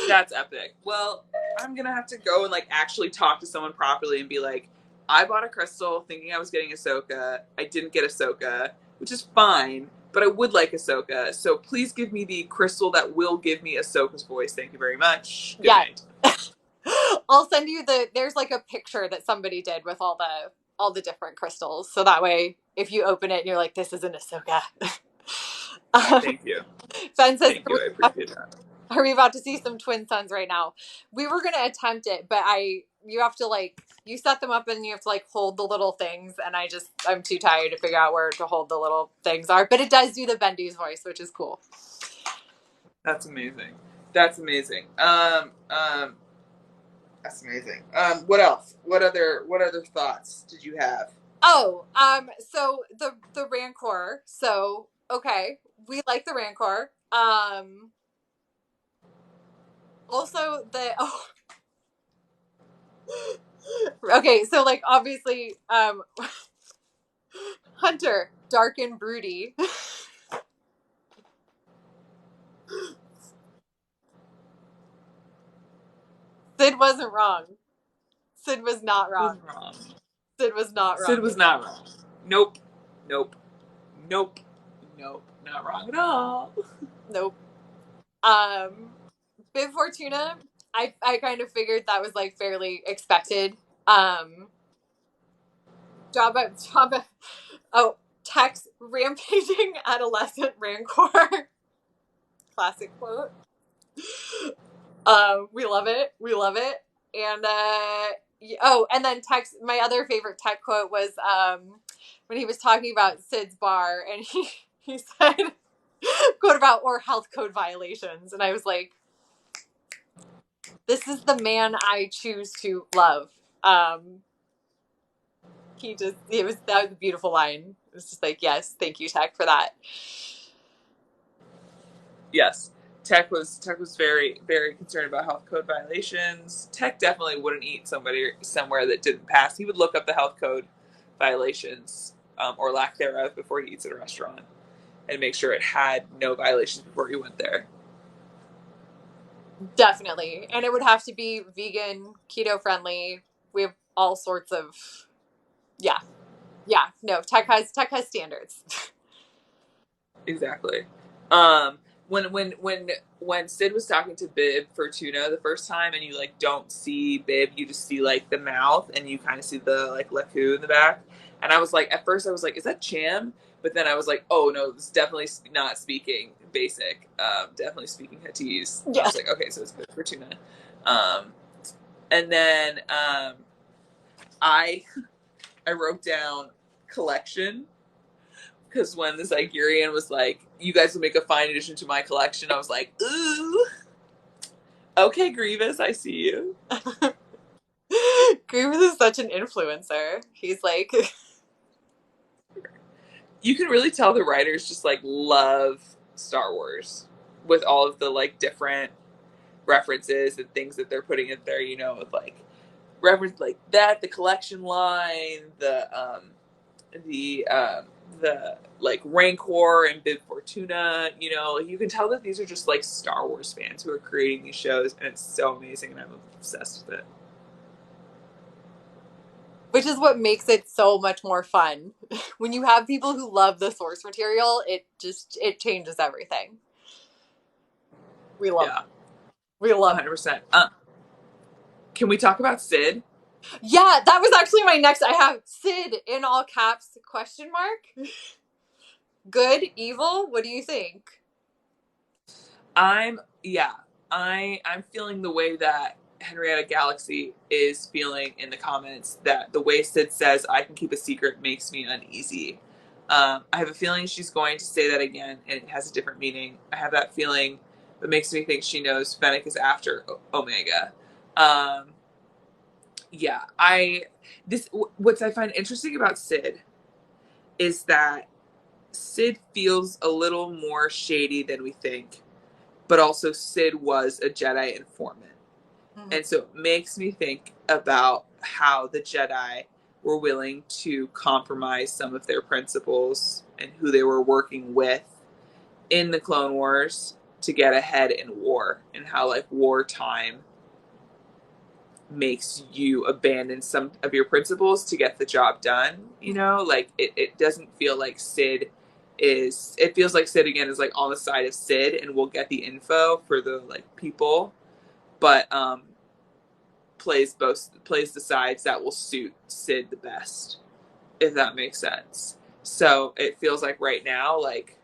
That's epic. Well, I'm gonna have to go and like actually talk to someone properly and be like, I bought a crystal thinking I was getting Ahsoka. I didn't get Ahsoka, which is fine, but I would like Ahsoka. So please give me the crystal that will give me Ahsoka's voice. Thank you very much. Good night. I'll send you there's like a picture that somebody did with all the different crystals. So that way if you open it and you're like, this isn't Ahsoka. Thank you. Fen says, Thank you. I appreciate that. are we about to see some twin suns right now? We were going to attempt it, but you have to like, you set them up and you have to like hold the little things. And I'm too tired to figure out where to hold the little things are, but it does do the Bendu's voice, which is cool. That's amazing. That's amazing. That's amazing. What else? What other thoughts did you have? Oh, so the Rancor. So, okay, we like the Rancor. Also okay, so like obviously, Hunter, dark and broody. Sid wasn't wrong. Sid was not wrong. Sid was not wrong. Sid was not wrong. Nope. Nope. Nope. Nope. Not wrong at all. Nope. Bib Fortuna, I kind of figured that was like fairly expected. Jabba. Oh, Tex, rampaging adolescent rancor. Classic quote. We love it. We love it. And and then Tex. My other favorite Tech quote was when he was talking about Sid's bar, and he said quote about or health code violations, and I was like, this is the man I choose to love. That was a beautiful line. It was just like, yes, thank you, Tech, for that. Yes. Tech was very, very concerned about health code violations. Tech definitely wouldn't eat somebody somewhere that didn't pass. He would look up the health code violations or lack thereof before he eats at a restaurant and make sure it had no violations before he went there. Definitely. And it would have to be vegan, keto friendly. We have all sorts of no, Tech has standards. Exactly. When Sid was talking to Bib Fortuna the first time, and you like don't see Bib, you just see like the mouth, and you kind of see the like Leku in the back. And I was like, at first I was like, is that Cham? But then I was like, oh no, this is definitely not speaking basic. Definitely speaking Huttese. Yeah. I was like, okay, so it's Bib Fortuna. And then I wrote down collection Because when the Zyurian was like, you guys will make a fine addition to my collection, I was like, ooh, okay, Grievous, I see you. Grievous is such an influencer. He's like, you can really tell the writers just like love Star Wars with all of the like different references and things that they're putting in there, you know, with like reference like that, the collection line, the like Rancor and Bib Fortuna, you know, you can tell that these are just like Star Wars fans who are creating these shows, and it's so amazing, and I'm obsessed with it. which is what makes it so much more fun. When you have people who love the source material, it changes everything. We love Yeah, it. We love 100%. Can we talk about Sid? Yeah, that was actually my next. I have Sid in all caps question mark. Good, evil. What do you think? I'm yeah, I'm feeling the way that Henrietta Galaxy is feeling in the comments, that the way Sid says I can keep a secret makes me uneasy. I have a feeling she's going to say that again and it has a different meaning. I have that feeling that makes me think she knows Fennec is after Omega. Um, yeah, what I find interesting about Sid is that Sid feels a little more shady than we think, but also Sid was a Jedi informant. Mm-hmm. And so it makes me think about how the Jedi were willing to compromise some of their principles and who they were working with in the Clone Wars to get ahead in war, and how like wartime makes you abandon some of your principles to get the job done. You know, like it doesn't feel like Sid is, it feels like Sid again is like on the side of Sid and we'll get the info for the like people, but plays the sides that will suit Sid the best, if that makes sense. So it feels like right now, like,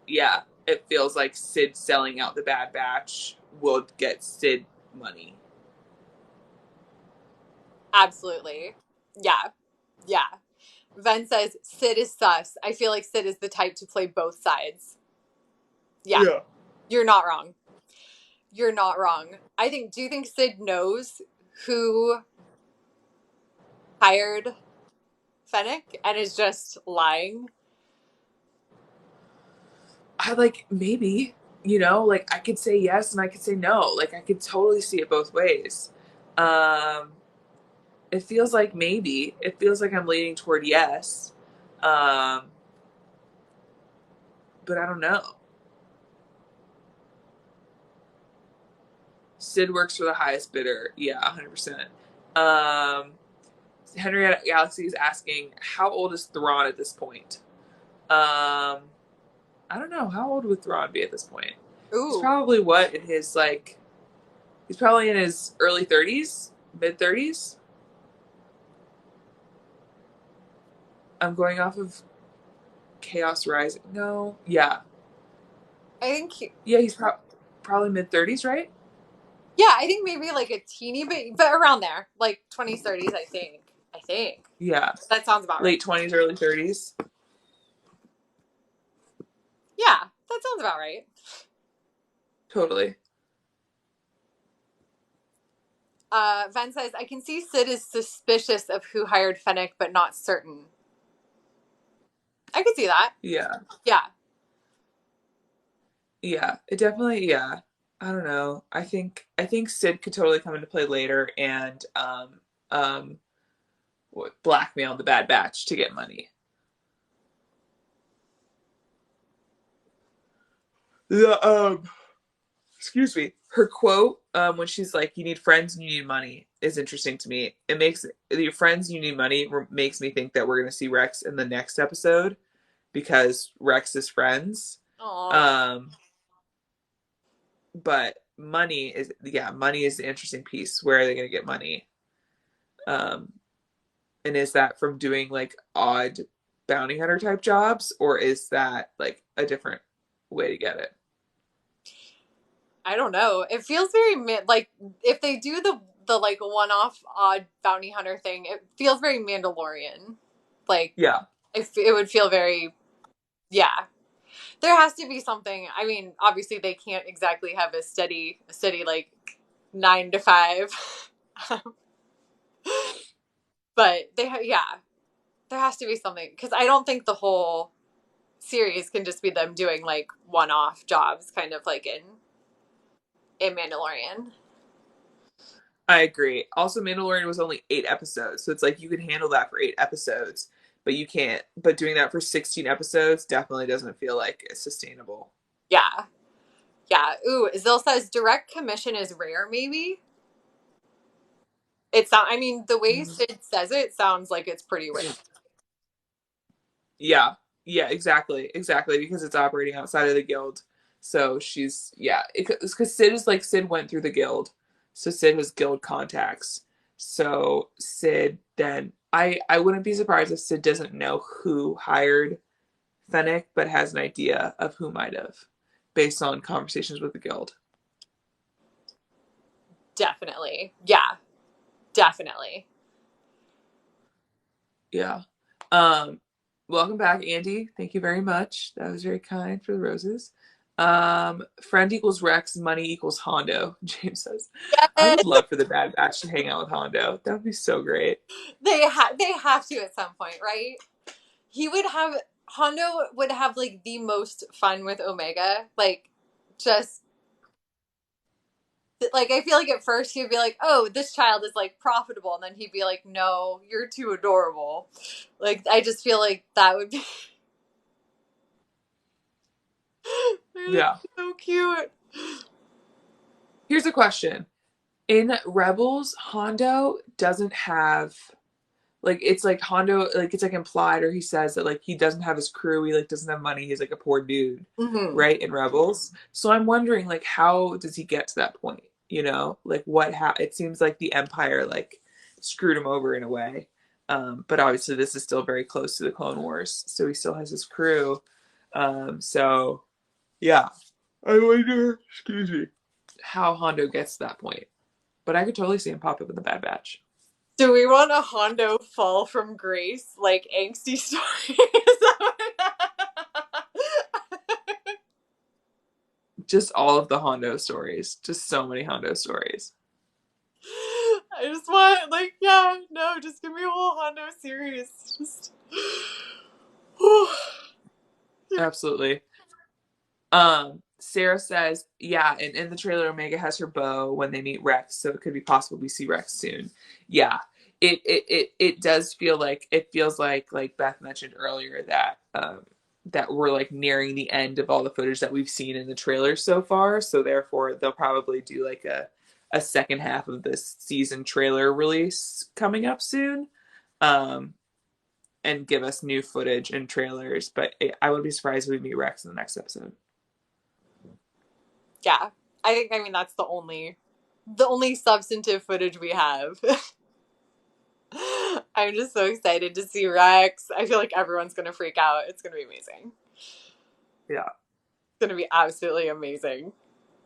yeah, it feels like Sid selling out the Bad Batch will get Sid money. Absolutely. Yeah. Yeah. Ven says Sid is sus. I feel like Sid is the type to play both sides. Yeah. Yeah. You're not wrong. You're not wrong. Do you think Sid knows who hired Fennec and is just lying? I like, maybe, you know, like I could say yes and I could say no. Like I could totally see it both ways. Um, it feels like maybe. It feels like I'm leaning toward yes. Um, but I don't know. Sid works for the highest bidder. Yeah, 100%. Um, Henrietta Galaxy is asking, how old is Thrawn at this point? I don't know. How old would Thrawn be at this point? He's Ooh. probably in his like, he's probably in his early 30s, mid 30s. I'm going off of Chaos Rising. No, yeah. I think Yeah, he's probably mid 30s, right? Yeah, I think maybe like a teeny bit, but around there, like 20s, 30s. I think. Yeah. That sounds about right. Late 20s, early 30s. Yeah, that sounds about right. Totally. Ven says, I can see Sid is suspicious of who hired Fennec, but not certain. I could see that. Yeah. Yeah. Yeah. It definitely, yeah. I don't know. I think Sid could totally come into play later and um blackmail the Bad Batch to get money. The excuse me, her quote when she's like, you need friends and you need money, is interesting to me. It makes your friends and you need money makes me think that we're going to see Rex in the next episode, because Rex is friends. Aww. um but money is the interesting piece. Where are they going to get money? um and is that from doing like odd bounty hunter type jobs, or is that like a different way to get it? I don't know. It feels very like if they do the like one-off odd bounty hunter thing, it feels very Mandalorian. Like, Yeah. it would feel very, yeah. There has to be something. I mean, obviously they can't exactly have a steady like 9 to 5, but yeah, there has to be something because I don't think the whole series can just be them doing like one-off jobs, kind of like in Mandalorian. I agree. Also, Mandalorian was only 8 episodes, so it's like you can handle that for 8 episodes, but you can't. But doing that for 16 episodes definitely doesn't feel like it's sustainable. Yeah, yeah. Ooh, Zil says direct commission is rare. Maybe it's not. I mean, the way Mm. Sid says it sounds like it's pretty rare. Yeah, yeah, exactly, because it's operating outside of the guild. So she's yeah, because Sid went through the guild, so Sid has guild contacts. So Sid then I wouldn't be surprised if Sid doesn't know who hired Fennec, but has an idea of who might have, based on conversations with the guild. Definitely. Yeah, definitely. Yeah. Welcome back, Andy. Thank you very much. That was very kind for the roses. Friend equals Rex, money equals Hondo, James says. I Yes, would love for the Bad Batch to hang out with Hondo. That would be so great. they have to at some point, right? He would have Hondo would have like the most fun with Omega. Like just like I feel like at first he'd be like, "Oh, this child is like profitable," and then he'd be like, "No, you're too adorable." Like I just feel like that would be Yeah. so cute. Here's a question. In Rebels, Hondo doesn't have like it's like Hondo like it's like implied or he says that like he doesn't have his crew, he like doesn't have money, he's like a poor dude, Mm-hmm. right? In Rebels. So I'm wondering like how does he get to that point? You know? Like it seems like the Empire like screwed him over in a way. But obviously this is still very close to the Clone Wars, so he still has his crew. So yeah. I wonder, excuse me, how Hondo gets to that point. But I could totally see him pop up in the Bad Batch. Do we want a Hondo fall from grace, like angsty story? Just all of the Hondo stories. Just so many Hondo stories. I just want, like, yeah, no, just give me a whole Hondo series. Just. Absolutely. Sarah says, yeah, and in the trailer, Omega has her bow when they meet Rex, so it could be possible we see Rex soon. Yeah. It does feel like it feels like Beth mentioned earlier that that we're like nearing the end of all the footage that we've seen in the trailer so far. So therefore they'll probably do like a second half of this season trailer release coming up soon. Um and give us new footage and trailers, but I would be surprised if we meet Rex in the next episode. Yeah, I mean that's the only substantive footage we have. I'm just so excited to see Rex. I feel like everyone's gonna freak out. It's gonna be amazing. Yeah. It's gonna be absolutely amazing.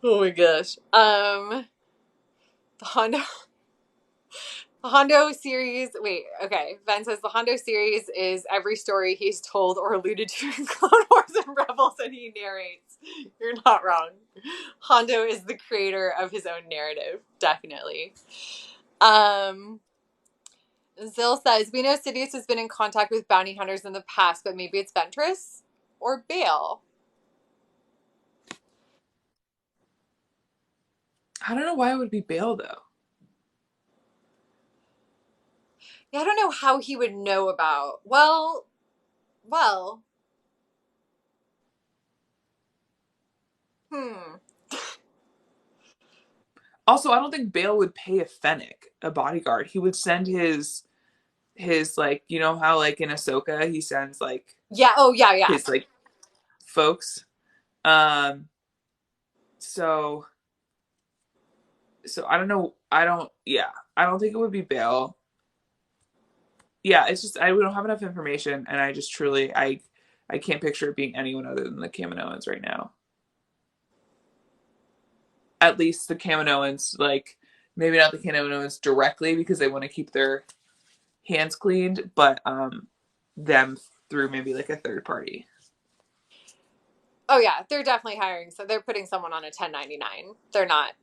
Oh my gosh. The Hondo the Hondo series. Wait, okay. Ben says the Hondo series is every story he's told or alluded to in Clone Wars and Rebels, and he narrates. You're not wrong. Hondo is the creator of his own narrative, definitely. Um, Zill says we know Sidious has been in contact with bounty hunters in the past, but maybe it's Ventress or Bale. I don't know why it would be Bale though. Yeah, I don't know how he would know about. Well. Hmm. Also, I don't think Bale would pay a Fennec, a bodyguard. He would send his like you know how like in Ahsoka he sends like Yeah. Oh, yeah, yeah. his like folks. Um so so I don't know. I don't yeah. I don't think it would be Bale. Yeah, it's just we don't have enough information and I just truly I can't picture it being anyone other than the Kaminoans right now. At least the Kaminoans, like maybe not the Kaminoans directly because they want to keep their hands cleaned, but them through maybe like a third party. Oh yeah, they're definitely hiring. So they're putting someone on a 1099. They're not.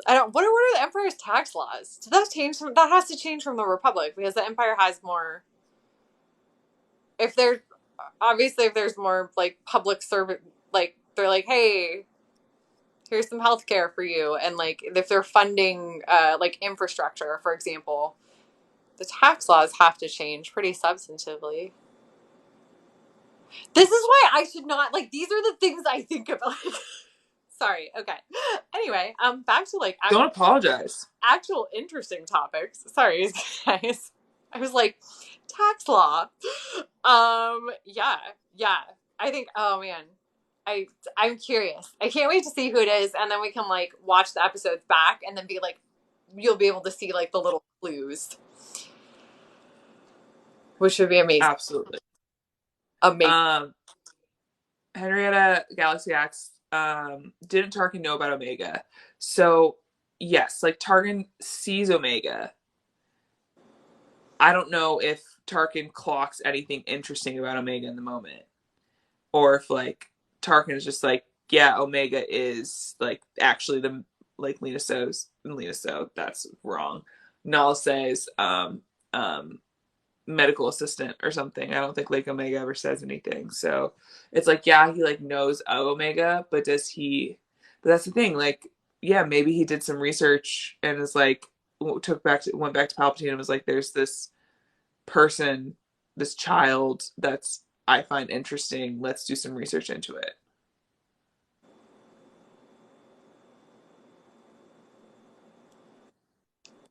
I don't. What are the Empire's tax laws? Did that change? That has to change from the Republic because the Empire has more. If they're obviously if there's more like public service, like they're like, hey, here's some health care for you, and like if they're funding like infrastructure, for example, the tax laws have to change pretty substantively. This is why I should not like. These are the things I think about. Sorry. Okay. Anyway, back to like Don't apologize. actual interesting topics. Sorry, guys. I was like, tax law. Yeah, yeah. I think. Oh man, I'm curious. I can't wait to see who it is, and then we can like watch the episodes back, and then be like, you'll be able to see like the little clues, which would be amazing. Absolutely. Amazing. Henrietta Galaxy asks, didn't Tarkin know about Omega? So yes, like Tarkin sees Omega. I don't know if Tarkin clocks anything interesting about Omega in the moment, or if like Tarkin is just like, yeah, Omega is like actually the like Lena So's Lena So that's wrong. Nala says medical assistant or something. I don't think like Omega ever says anything. So it's like, yeah, he like knows of Omega, but does he? But that's the thing. Like, yeah, maybe he did some research and is like went back to Palpatine and was like, there's this person, this child that's I find interesting. Let's do some research into it.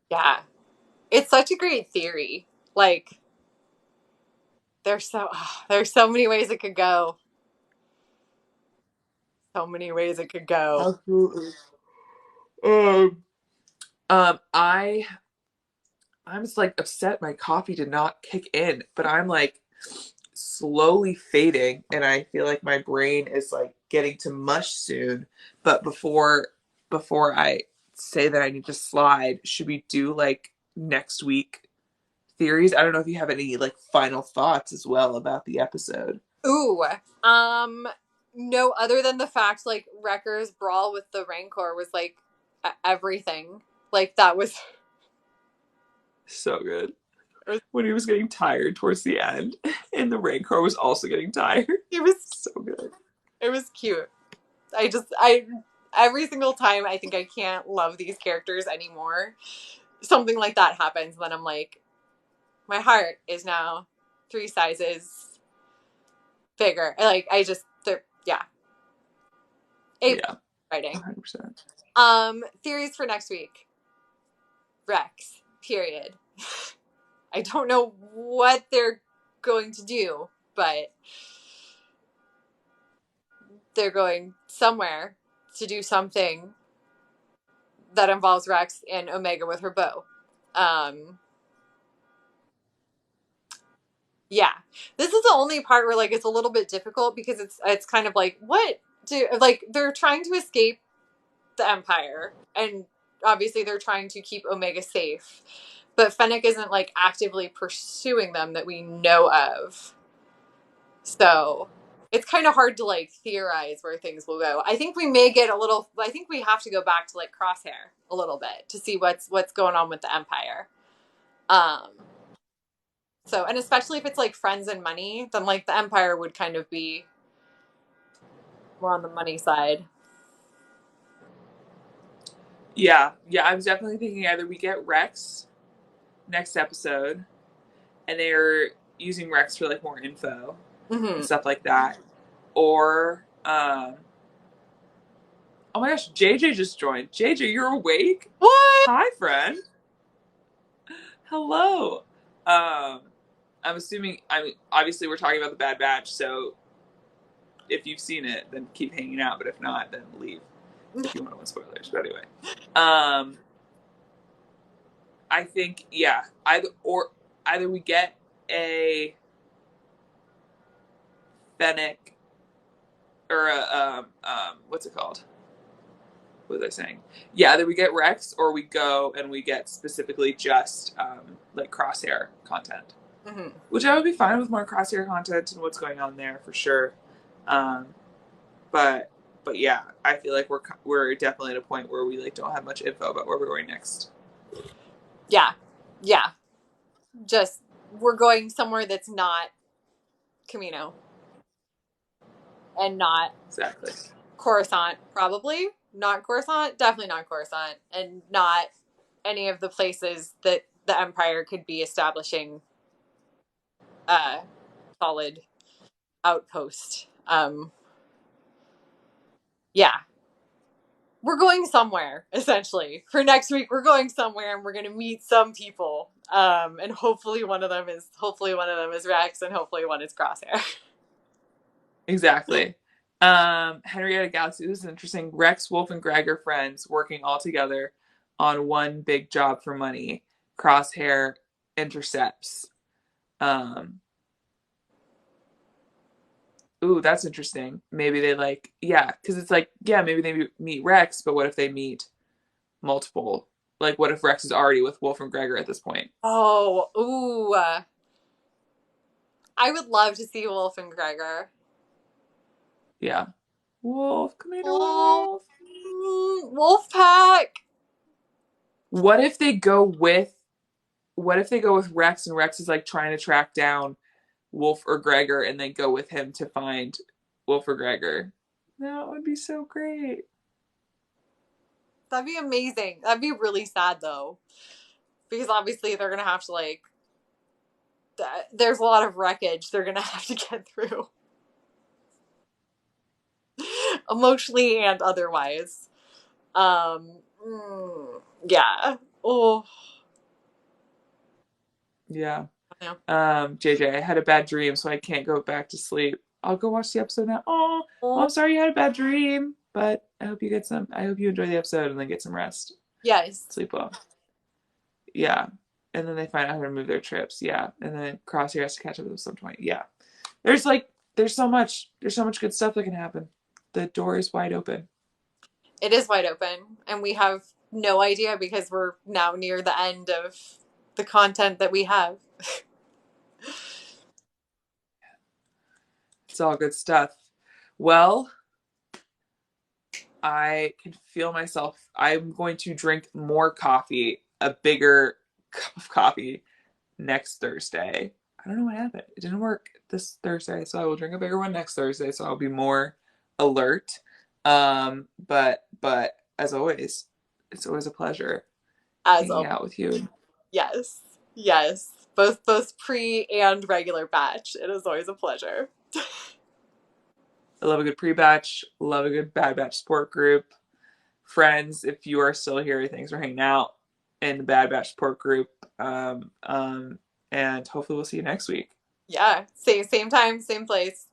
Yeah, it's such a great theory. Like, there's so many ways it could go. So many ways it could go. Absolutely. Um, I I'm just like upset my coffee did not kick in, but I'm like slowly fading and I feel like my brain is like getting to mush soon. But before I say that I need to slide, should we do like next week theories? I don't know if you have any like final thoughts as well about the episode. Ooh, um, no, other than the fact like Wrecker's brawl with the Rancor was like everything. Like that was, So good. it was, When he was getting tired towards the end, and the Rancor was also getting tired. it was, So good. it was cute. I every single time I think I can't love these characters anymore. Something like that happens, then I'm like, my heart is now 3 sizes bigger. Like I just, yeah, a Yeah, writing. 100%. Theories for next week. Rex. Period. I don't know what they're going to do, but they're going somewhere to do something that involves Rex and Omega with her bow. Yeah, this is the only part where like it's a little bit difficult because it's kind of like what do like they're trying to escape the Empire and obviously they're trying to keep Omega safe, but Fennec isn't like actively pursuing them that we know of. So it's kind of hard to like theorize where things will go. I think we may get a little. I think we have to go back to like Crosshair a little bit to see what's going on with the Empire. Um. So and especially if it's like friends and money, then like the Empire would kind of be more on the money side. Yeah, yeah, I was definitely thinking either we get Rex next episode and they're using Rex for like more info Mm-hmm. and stuff like that. Or oh my gosh, JJ just joined. JJ, you're awake? What? Hi, friend. Hello. I'm assuming I mean obviously we're talking about the Bad Batch, so if you've seen it, then keep hanging out, but if not, then leave if you want to want spoilers. But anyway. Um I think yeah, either we get a Fennec or a what's it called? What was I saying? Yeah, either we get Rex or we go and we get specifically just like Crosshair content, which I would be fine with more Crosshair content and what's going on there for sure. Um, but yeah, I feel like we're definitely at a point where we like don't have much info about where we're going next. Yeah. Just we're going somewhere that's not Camino and not Exactly. Coruscant, probably not Coruscant, definitely not Coruscant, and not any of the places that the Empire could be establishing a solid outpost. Yeah, we're going somewhere essentially for next week. We're going somewhere and we're going to meet some people, and hopefully one of them is Rex, and hopefully one is Crosshair. Exactly. Henrietta Galaxy, this is interesting. Rex, Wolf, and Greg are friends working all together on one big job for money. Crosshair intercepts. Ooh, that's interesting. Maybe they like, yeah, because it's like, yeah, maybe they meet Rex, but what if they meet multiple? Like, what if Rex is already with Wolf and Gregor at this point? Oh, ooh. I would love to see Wolf and Gregor. Yeah. Wolf, Commander Oh, Wolf. Wolf Pack. What if they go with Rex and Rex is like trying to track down Wolf or Gregor and they go with him to find Wolf or Gregor? That would be so great. That'd be amazing. That'd be really sad though, because obviously they're gonna have to like. There's a lot of wreckage they're gonna have to get through, emotionally and otherwise. Yeah. Oh. Yeah. Yeah. JJ, I had a bad dream, so I can't go back to sleep. I'll go watch the episode now. Oh, I'm sorry you had a bad dream, but I hope you enjoy the episode and then get some rest. Yes. Sleep well. Yeah. And then they find out how to move their trips. Yeah. And then Crosshair has to catch up with them at some point. Yeah. There's so much good stuff that can happen. The door is wide open. It is wide open, and we have no idea because we're now near the end of the content that we have. It's all good stuff. Well, I can feel myself. I'm going to drink more coffee, a bigger cup of coffee next Thursday. I don't know what happened. It didn't work this Thursday, so I will drink a bigger one next Thursday, so I'll be more alert. But as always, it's always a pleasure hanging out with you. Yes. Both pre and regular batch. It is always a pleasure. I love a good pre-batch, love a good bad batch support group. Friends, if you are still here, thanks for hanging out in the bad batch support group. And hopefully we'll see you next week. Yeah. Same time, same place.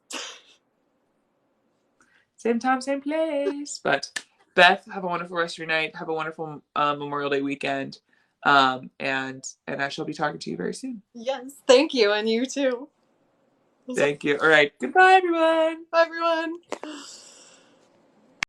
Same time, same place. But Beth, have a wonderful rest of your night. Have a wonderful Memorial Day weekend. And I shall be talking to you very soon. Yes. Thank you, and you too. Thank you. All right. Goodbye, everyone. Bye, everyone.